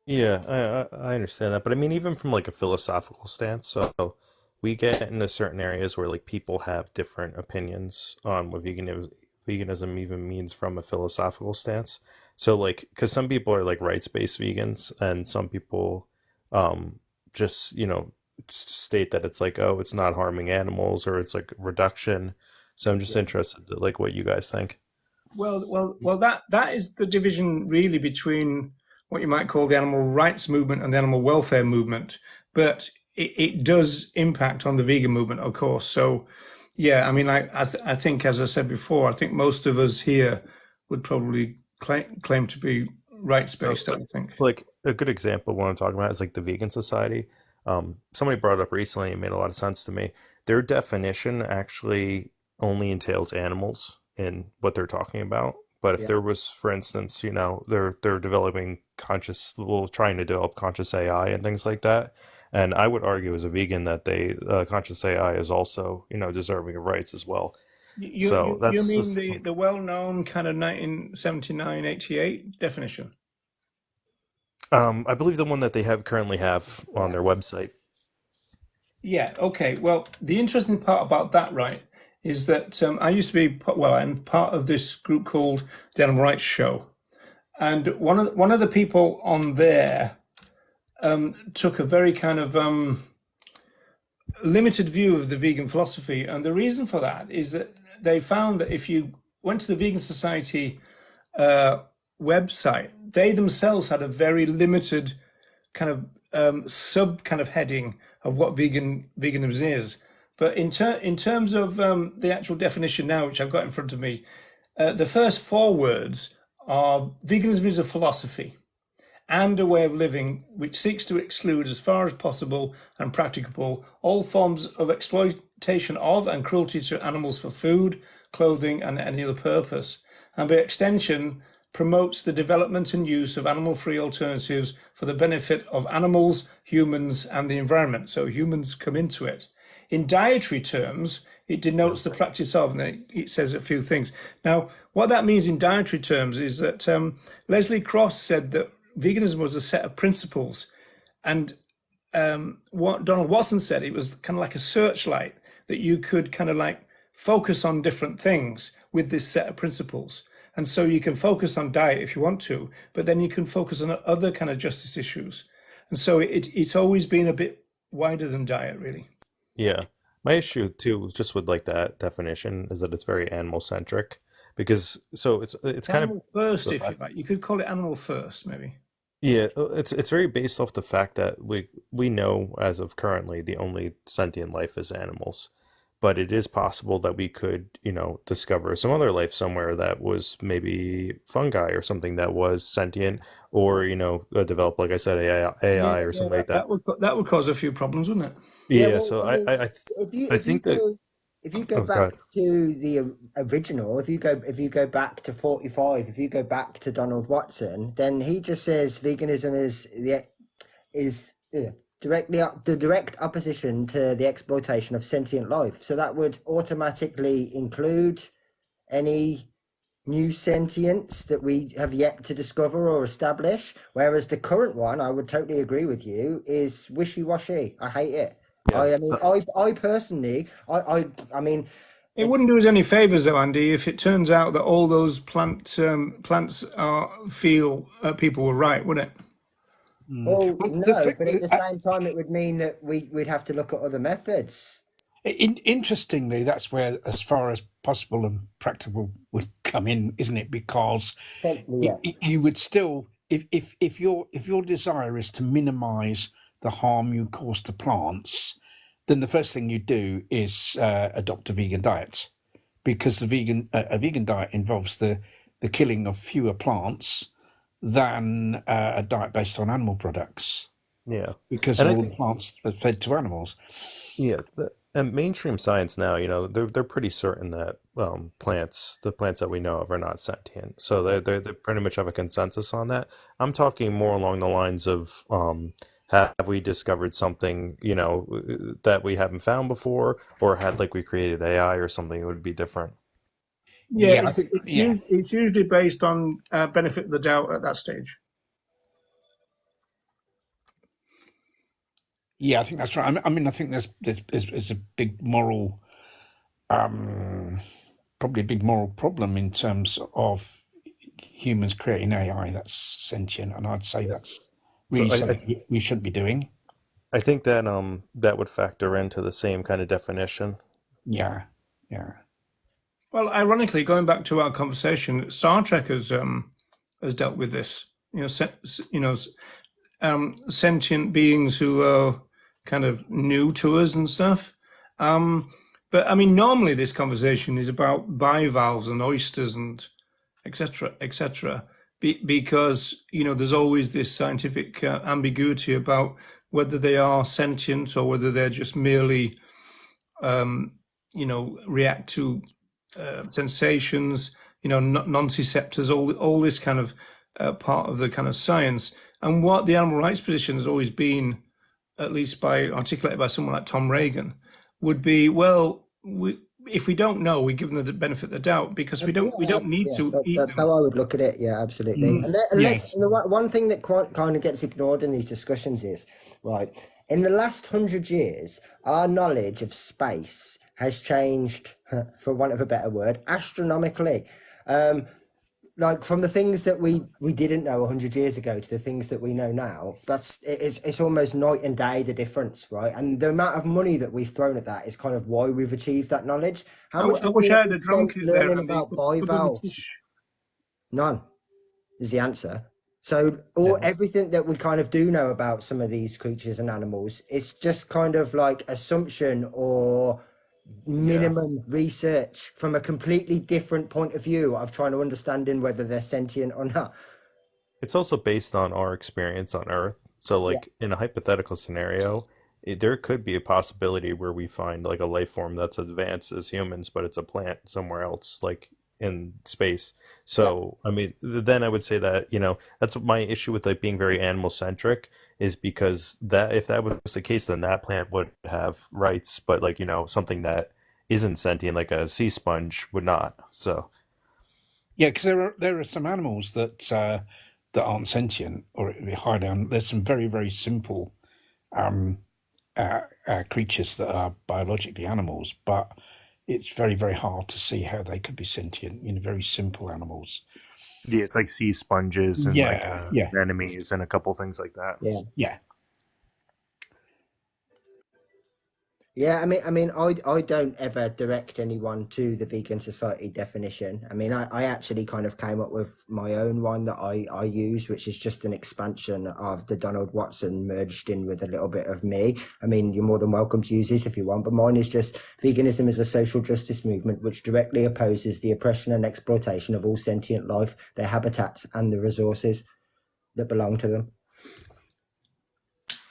Yeah, I understand that, but I mean, even from like a philosophical stance, so we get into certain areas where like people have different opinions on what veganism even means from a philosophical stance. So like, because some people are like rights-based vegans, and some people just state that it's like, oh, it's not harming animals, or it's like reduction. So I'm just Yeah. interested to like what you guys think. Well. That is the division really between what you might call the animal rights movement and the animal welfare movement. But it does impact on the vegan movement, of course. So, yeah, I mean, I think, as I said before, I think most of us here would probably claim to be rights So, based. I would think. like a good example of what I'm talking about is like the Vegan Society. Somebody brought it up recently and it made a lot of sense to me. Their definition actually only entails animals in what they're talking about. But if Yeah. there was, for instance, they're developing well, trying to develop conscious AI and things like that. And I would argue as a vegan that they conscious AI is also, deserving of rights as well. So You that's mean just the well known kind of 1979-88 definition? I believe the one that they have currently have on Yeah. their website. Yeah, okay. Well, the interesting part about that, right, is that I used to be, well, I'm part of this group called the Animal Rights Show. And one of the people on there took a very kind of limited view of the vegan philosophy. And the reason for that is that they found that if you went to the Vegan Society website, they themselves had a very limited kind of sub kind of heading of what veganism is. But in terms of the actual definition now, which I've got in front of me, the first four words are: veganism is a philosophy and a way of living which seeks to exclude, as far as possible and practicable, all forms of exploitation of and cruelty to animals for food, clothing, and any other purpose, and by extension promotes the development and use of animal-free alternatives for the benefit of animals, humans, and the environment. So humans come into it. In dietary terms, it denotes the practice of, and it says a few things. Now, what that means in dietary terms is that Leslie Cross said that veganism was a set of principles, and what Donald Watson said, it was kind of like a searchlight that you could kind of like focus on different things with this set of principles. And so you can focus on diet if you want to, but then you can focus on other kind of justice issues. And so it's always been a bit wider than diet, really. Yeah. My issue too, just with like that definition, is that it's very animal centric because so it's kind of Animal first, the if you fact, like. You could call it animal first, maybe. yeah, it's very based off the fact that we know as of currently the only sentient life is animals. But it is possible that we could, discover some other life somewhere that was maybe fungi or something that was sentient or, develop, like I said, AI or Yeah, something like that. that would cause a few problems, wouldn't it? Yeah, Yeah, well, so I mean, if you I if you think that, go if you go oh back God. to the original, if you go back to 45, if you go back to Donald Watson, then he just says veganism is directly the direct opposition to the exploitation of sentient life. So that would automatically include any new sentience that we have yet to discover or establish. Whereas the current one, I would totally agree with you, is wishy-washy. I hate it. Yeah. I mean, I personally, I mean, It wouldn't do us any favors, though, Andy, if it turns out that all those plants feel people were right, would it? well, Well, no, but at the same time, it would mean that we'd have to look at other methods. interestingly, that's where, as far as possible and practical, would come in, isn't it? Because Essentially, yeah. you would still, if your desire is to minimise the harm you cause to plants, then the first thing you do is adopt a vegan diet, because a vegan diet involves the killing of fewer plants than a diet based on animal products, Yeah. because And I all the think, plants are fed to animals. yeah, and mainstream science now, they're pretty certain that the plants that we know of are not sentient. So they pretty much have a consensus on that. I'm talking more along the lines of have we discovered something, that we haven't found before, or had like we created AI or something, it would be different. Yeah, Yeah, I think. Yeah, it's usually based on benefit of the doubt at that stage. yeah, I think that's right. I mean, I think there's a big moral, probably a big moral problem in terms of humans creating AI that's sentient, and I'd say that's So really something we shouldn't be doing. I think that that would factor into the same kind of definition. Yeah, yeah, Well, ironically, going back to our conversation, Star Trek has dealt with this. Sentient beings who are kind of new to us and stuff. But I mean, normally this conversation is about bivalves and oysters and etc. etc. Because there's always this scientific ambiguity about whether they are sentient or whether they're just merely react to sensations, nociceptors, all this kind of part of the kind of science. And what the animal rights position has always been, at least articulated by someone like Tom Reagan, would be, well, if we don't know, we give them the benefit of the doubt because we don't need to eat That's them. how I would look at it. Yeah, absolutely. And yes, the one thing that kind of gets ignored in these discussions is, right, in the last 100 years, our knowledge of space has changed, for want of a better word, astronomically. Like from the things that we didn't know 100 years ago to the things that we know now, it's almost night and day, the difference, right? And the amount of money that we've thrown at that is kind of why we've achieved that knowledge. How much I money wish I have had we a drum spent kit there, learning Andy. about Put on the bivalves? None is the answer. So, or everything that we kind of do know about some of these creatures and animals, it's just kind of like assumption or minimum research from a completely different point of view of trying to understand in whether they're sentient or not. It's also based on our experience on Earth. So, Yeah. like in a hypothetical scenario, there could be a possibility where we find like a life form that's as advanced as humans, but it's a plant somewhere else, like in space. Yeah. So, I mean, then I would say that, that's my issue with like being very animal centric is because that if that was the case, then that plant would have rights, but like, something that isn't sentient, like a sea sponge, would not. So, Yeah, because there are some animals that aren't sentient or high down. There's some very very simple um, creatures that are biologically animals, but it's very very hard to see how they could be sentient. Very simple animals. Yeah, it's like sea sponges and like Yeah, yeah, anemones and a couple things like that. Yeah. yeah. Yeah, I don't ever direct anyone to the Vegan Society definition. I mean, I actually kind of came up with my own one that I use, which is just an expansion of the Donald Watson merged in with a little bit of me. I mean, you're more than welcome to use this if you want, but mine is just veganism is a social justice movement which directly opposes the oppression and exploitation of all sentient life, their habitats, and the resources that belong to them.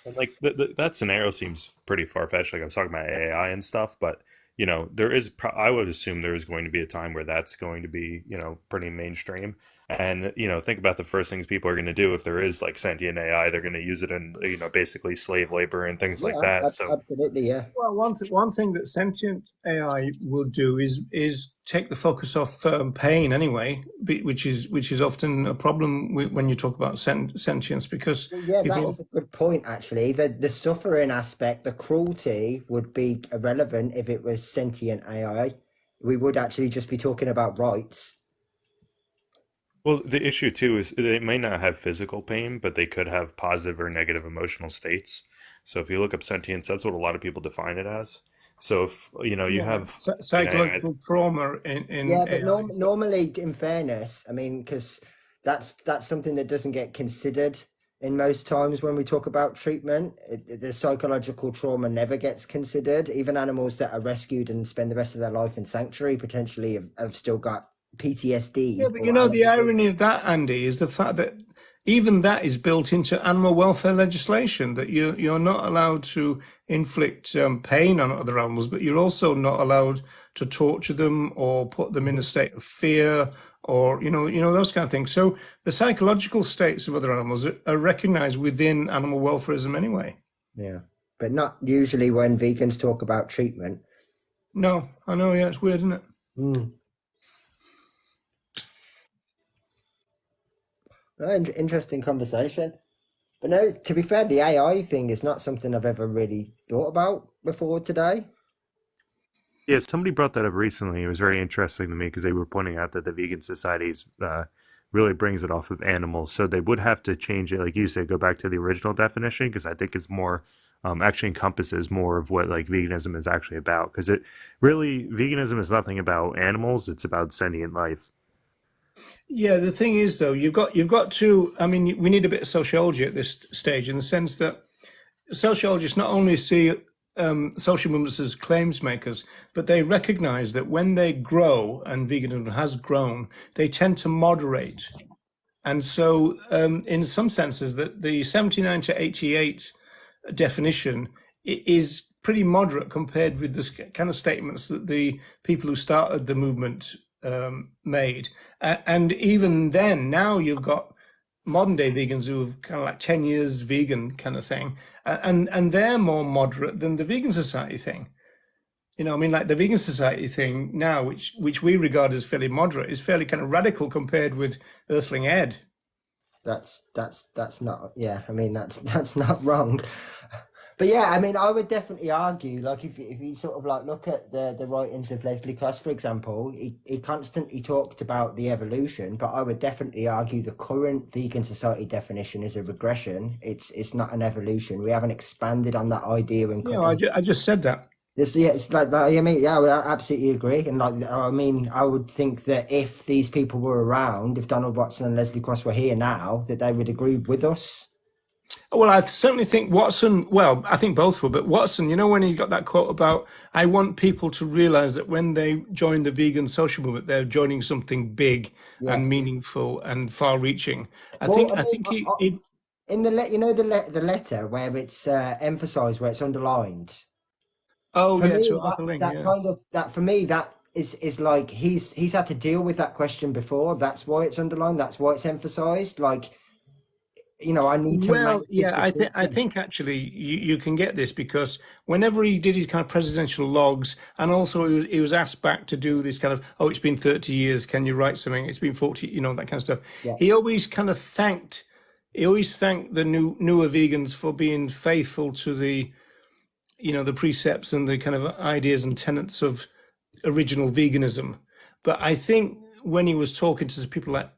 and like that scenario seems pretty far fetched. Like I was talking about AI and stuff, but I would assume there is going to be a time where that's going to be pretty mainstream. And think about the first things people are going to do if there is like sentient AI. They're going to use it in basically slave labor and things like that. So Absolutely, yeah. Well, one thing that sentient AI will do is take the focus off pain anyway, which is often a problem when you talk about sentience, because Yeah, that people. is a good point, actually. The suffering aspect, the cruelty would be irrelevant if it was sentient AI. We would actually just be talking about rights. well, the issue too is they may not have physical pain, but they could have positive or negative emotional states. So if you look up sentience, that's what a lot of people define it as. So if you Yeah, have AI. psychological trauma in Yeah, but AI. normally, in fairness, I mean, because that's something that doesn't get considered in most times when we talk about treatment. The psychological trauma never gets considered. Even animals that are rescued and spend the rest of their life in sanctuary potentially have still got PTSD. Yeah, but or the irony of that, Andy, is the fact that even that is built into animal welfare legislation, that you're not allowed to inflict pain on other animals, but you're also not allowed to torture them or put them in a state of fear, or those kind of things. So the psychological states of other animals are recognized within animal welfareism anyway. Yeah, but not usually when vegans talk about treatment. No, I know. Yeah, it's weird, isn't it? Mm. Interesting conversation. But no, to be fair, the AI thing is not something I've ever really thought about before today. Yeah, somebody brought that up recently. It was very interesting to me because they were pointing out that the vegan societies really brings it off of animals. So they would have to change it, like you said, go back to the original definition because I think it's more actually encompasses more of what like veganism is actually about. Because it really veganism is nothing about animals; it's about sentient life. Yeah, the thing is, though, you've got to. I mean, we need a bit of sociology at this stage, in the sense that sociologists not only see social movements as claims makers, but they recognize that when they grow, and veganism has grown, they tend to moderate. And so, in some senses, that the 79 to 88 definition is pretty moderate compared with the kind of statements that the people who started the movement made. And even then, now you've got modern day vegans who have kind of like 10 years vegan kind of thing, and they're more moderate than the Vegan Society thing. I mean, like the Vegan Society thing now, which we regard as fairly moderate, is fairly kind of radical compared with Earthling Ed. That's not, yeah, I mean, that's not wrong. But yeah, I mean, I would definitely argue, like, if you sort of like look at the writings of Leslie Cross, for example, he constantly talked about the evolution, but I would definitely argue the current vegan society definition is a regression. It's not an evolution. We haven't expanded on that idea and You know, I just said that. this, yeah, it's like I mean, yeah, I absolutely agree. And like, I mean, I would think that if these people were around, if Donald Watson and Leslie Cross were here now, that they would agree with us. Well, I certainly think Watson, well, I think both were, but Watson, you know, when he got that quote about, I want people to realize that when they join the vegan social movement, they're joining something big Yeah. and meaningful and far reaching. Well, I I mean, think he in you know, the letter where it's emphasized, where it's underlined. oh For yeah, me, to Arthur Ling, that yeah. kind of that for me that is like he's had to deal with that question before. That's why it's underlined. That's why it's emphasized. Like, you know, I need to make Well, this yeah, I distinction. think actually you can get this because whenever he did his kind of presidential logs, and also he was asked back to do this kind of, oh, it's been 30 years, can you write something? It's been 40, you know, that kind of stuff. Yeah, He always kind of thanked, the newer vegans for being faithful to the, you know, the precepts and the kind of ideas and tenets of original veganism. But I think when he was talking to people like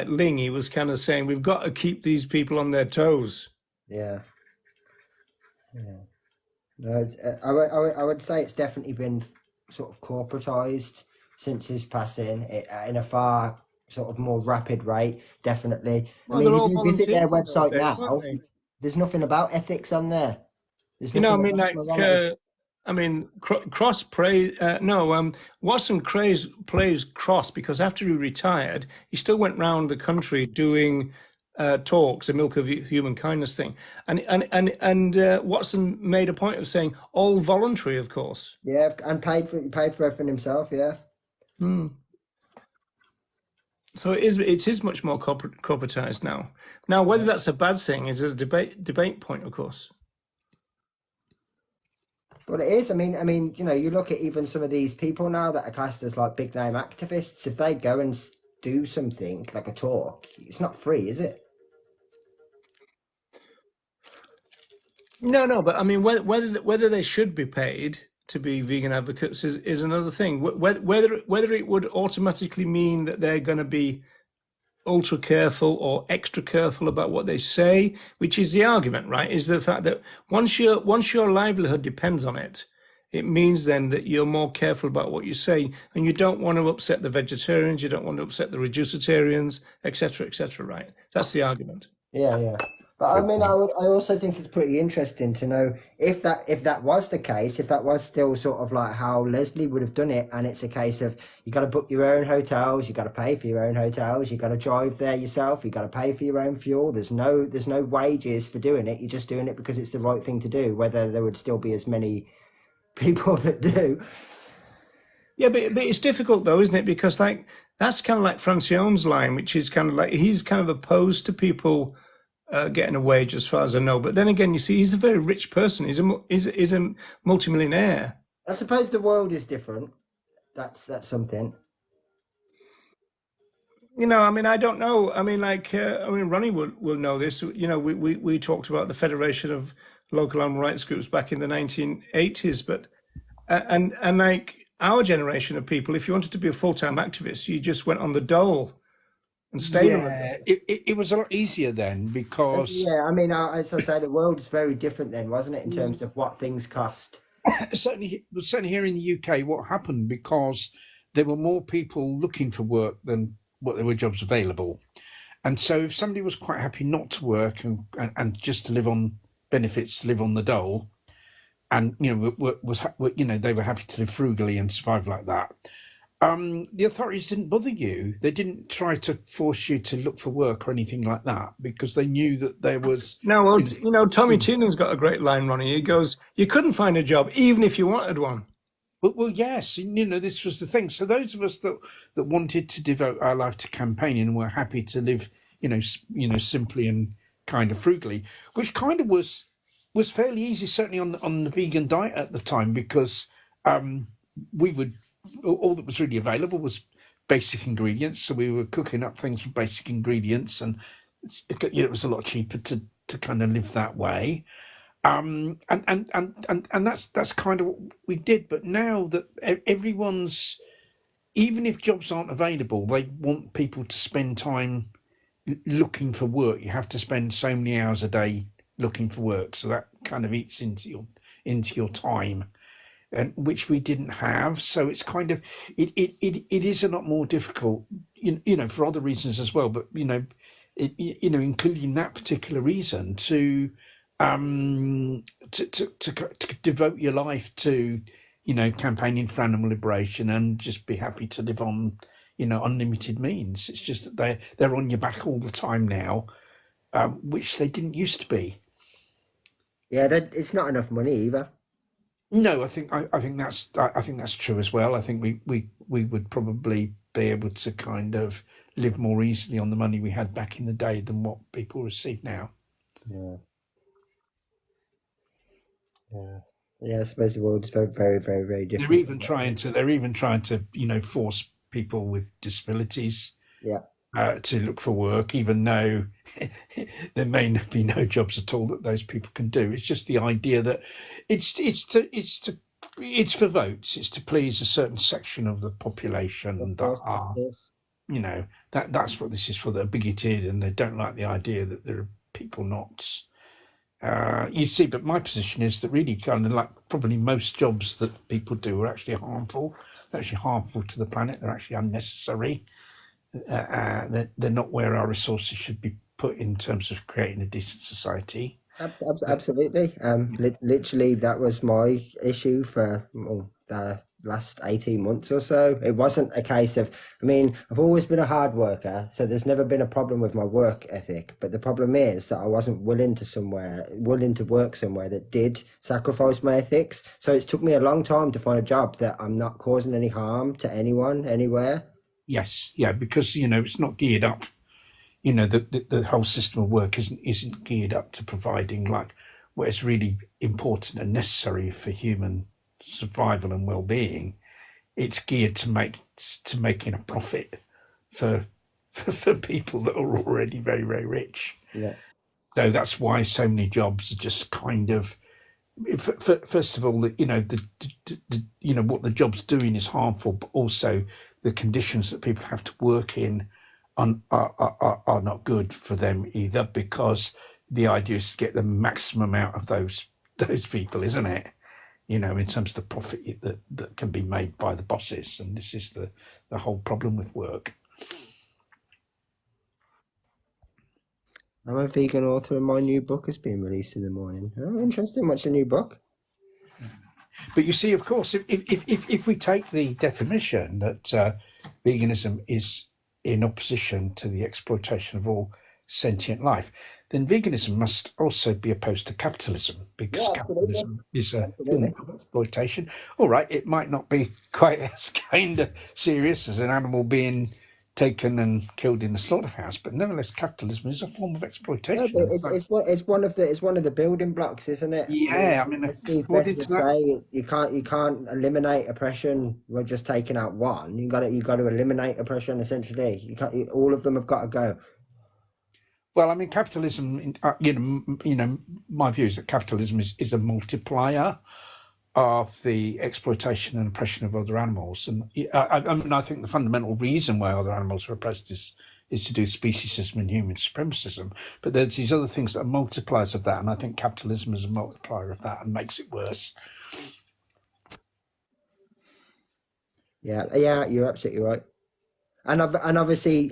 Ling, he was kind of saying we've got to keep these people on their toes. yeah, yeah. No, I would say it's definitely been sort of corporatized since his passing, in a far sort of more rapid rate. Definitely. I Well, they're mean, if all you visit their volunteering website nowadays, aren't now, they? there's nothing about ethics on there. There's You know, I nothing mean, about like, morality. Cross praise, no, Watson plays Cross because after he retired, he still went round the country doing talks, a Milk of Human Kindness thing, and Watson made a point of saying all voluntary, of course. Yeah, and paid for everything himself. Yeah. Hmm. So it is much more corporatized now. Now, whether that's a bad thing is a debate point, of course. Well, it is. I mean, you know, you look at even some of these people now that are classed as like big name activists. If they go and do something like a talk, it's not free, is it? No, but I mean, whether they should be paid to be vegan advocates is another thing. Whether it would automatically mean that they're going to be ultra careful or extra careful about what they say, which is the argument, right? Is the fact that once your livelihood depends on it, it means then that you're more careful about what you say, and you don't want to upset the vegetarians, you don't want to upset the reducitarians, etc., right? That's the argument. Yeah, yeah. But I mean, I also think it's pretty interesting to know if that was the case, if that was still sort of like how Leslie would have done it, and it's a case of you got to book your own hotels, you got to pay for your own hotels, you got to drive there yourself, you got to pay for your own fuel. There's no wages for doing it. You're just doing it because it's the right thing to do. Whether there would still be as many people that do. Yeah, but it's difficult though, isn't it? Because like that's kind of like Francione's line, which is kind of like he's kind of opposed to people getting a wage, as far as I know. But then again, you see, he's a very rich person. He's a multimillionaire. I suppose the world is different. That's something. You know, I mean, I don't know. I mean, like, Ronnie will know this. You know, we talked about the Federation of Local Animal Rights Groups back in the 1980s, but and like our generation of people, if you wanted to be a full-time activist, you just went on the dole and stayed on it. Yeah, it was a lot easier then because Yeah, I mean, as I say, the world is very different then, wasn't it, in terms of what things cost? certainly here in the UK, what happened because there were more people looking for work than what there were jobs available, and so if somebody was quite happy not to work and just to live on benefits, to live on the dole, and you know they were happy to live frugally and survive like that. The authorities didn't bother you. They didn't try to force you to look for work or anything like that because they knew that there was. No, well, you know, Tommy Tiernan's got a great line, Ronnie. He goes, "You couldn't find a job even if you wanted one." Well, yes, you know, this was the thing. So those of us that wanted to devote our life to campaigning and were happy to live, simply and kind of frugally, which kind of was fairly easy, certainly on the vegan diet at the time, because we would. All that was really available was basic ingredients, so we were cooking up things from basic ingredients, and it was a lot cheaper to kind of live that way. And that's kind of what we did. But now that everyone's, even if jobs aren't available, they want people to spend time looking for work. You have to spend so many hours a day looking for work, so that kind of eats into your time, and which we didn't have. So it's kind of it is a lot more difficult, for other reasons as well. But including that particular reason to devote your life to campaigning for animal liberation and just be happy to live on unlimited means. It's just that they're on your back all the time now, which they didn't used to be. Yeah, it's not enough money either. No, I think that's true as well. I think we would probably be able to kind of live more easily on the money we had back in the day than what people receive now. Yeah. Yeah, I suppose the world is very, very, very, very different. They're even trying to force people with disabilities to look for work, even though there may be no jobs at all that those people can do. It's just the idea that it's for votes. It's to please a certain section of the population that's what this is for. They're bigoted and they don't like the idea that there are people not. You see, but my position is that really kind of like probably most jobs that people do are actually harmful. They're actually harmful to the planet. They're actually unnecessary. They're not where our resources should be put in terms of creating a decent society. Absolutely. Literally, that was my issue for the last 18 months or so. It wasn't a case of, I've always been a hard worker, so there's never been a problem with my work ethic. But the problem is that I wasn't willing to work somewhere that did sacrifice my ethics. So it took me a long time to find a job that I'm not causing any harm to anyone, anywhere. Yes, yeah, because it's not geared up. The whole system of work isn't geared up to providing like what is really important and necessary for human survival and well-being. It's geared to making a profit for people that are already very, very rich. Yeah. So that's why so many jobs are just kind of. First of all, what the job's doing is harmful, but also the conditions that people have to work in are not good for them either, because the idea is to get the maximum out of those people, isn't it? In terms of the profit that can be made by the bosses, and this is the whole problem with work. I'm a vegan author and my new book is being released in the morning. Oh, interesting. What's the new book? But you see, of course, if we take the definition that veganism is in opposition to the exploitation of all sentient life, then veganism must also be opposed to capitalism, because capitalism is a form of exploitation. All right, it might not be quite as kind of serious as an animal being taken and killed in the slaughterhouse, but nevertheless, capitalism is a form of exploitation. No, but it's one of the building blocks, isn't it? Yeah, as Steve Best would say, you can't eliminate oppression by just taking out one. You got to eliminate oppression. Essentially, you can't. All of them have got to go. Well, capitalism. My view is that capitalism is a multiplier of the exploitation and oppression of other animals, and I think the fundamental reason why other animals are oppressed is to do speciesism and human supremacism. But there's these other things that are multipliers of that, and I think capitalism is a multiplier of that and makes it worse. Yeah, you're absolutely right. And obviously,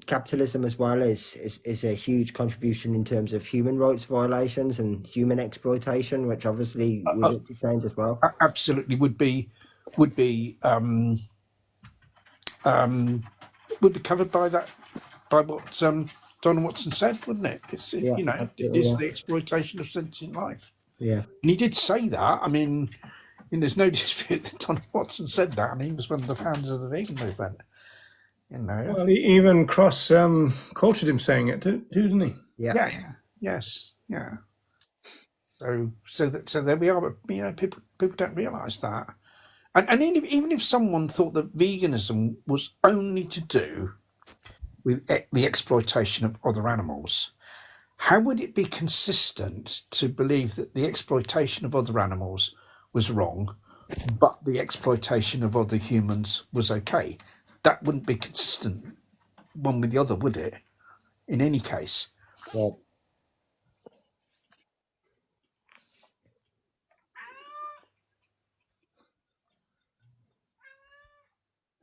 capitalism as well is a huge contribution in terms of human rights violations and human exploitation, which obviously would be changed as well. Absolutely, would be covered by what Donald Watson said, wouldn't it? It's it is the exploitation of sentient life. Yeah, and he did say that. There's no dispute that Donald Watson said that, and he was one of the founders of the vegan movement. Well, he even Cross quoted him saying it, didn't he? Yeah. Yes. Yeah. So there we are. But people don't realise that, and even if someone thought that veganism was only to do with the exploitation of other animals, how would it be consistent to believe that the exploitation of other animals was wrong, but the exploitation of other humans was okay? That wouldn't be consistent one with the other, would it? In any case. Well,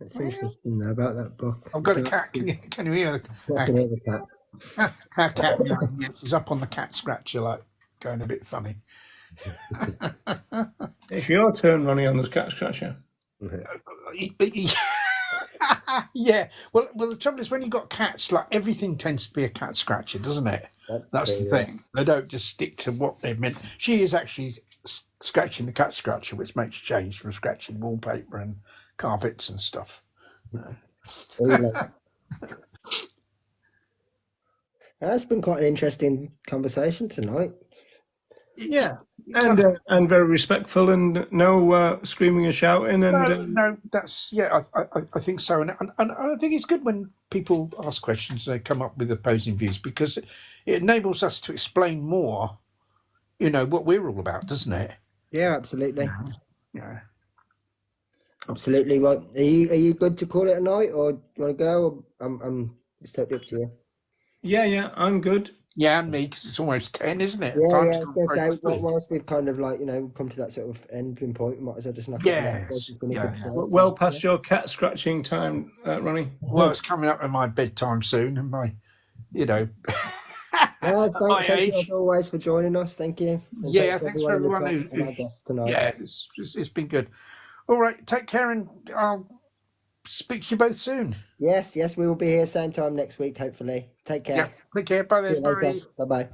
that's interesting though, about that book. I've got a cat. Can you hear I can hear the cat. our cat? Yeah, she's up on the cat scratcher, like going a bit funny. It's your turn, Ronnie, on this cat scratcher. Yeah. Well, the trouble is when you've got cats, like everything tends to be a cat scratcher, doesn't it? That's the thing. They don't just stick to what they're meant. She is actually scratching the cat scratcher, which makes a change from scratching wallpaper and carpets and stuff. That's been quite an interesting conversation tonight. Yeah, and very respectful, and no screaming and shouting. And no, that's I think so, and I think it's good when people ask questions, they come up with opposing views, because it enables us to explain more, what we're all about, doesn't it? Yeah, absolutely. Yeah. Absolutely. Right. Are you good to call it a night, or do you want to go? Or it's totally up to you. Yeah, I'm good. Yeah, and me, because it's almost 10, isn't it? Yeah, Time's I was going to gone say, very whilst we've kind of come to that sort of ending point, we might as well just knock Yes, it out. yeah. Well past your cat scratching time, Ronnie. Well, it's coming up in my bedtime soon, and my, Well, thank you as always for joining us. Thank you. And thanks for everyone and our guests tonight. Yeah, it's been good. All right, take care, and I'll speak to you both soon. Yes, we will be here same time next week, hopefully. Take care. Yeah, take care. Bye then. Bye bye.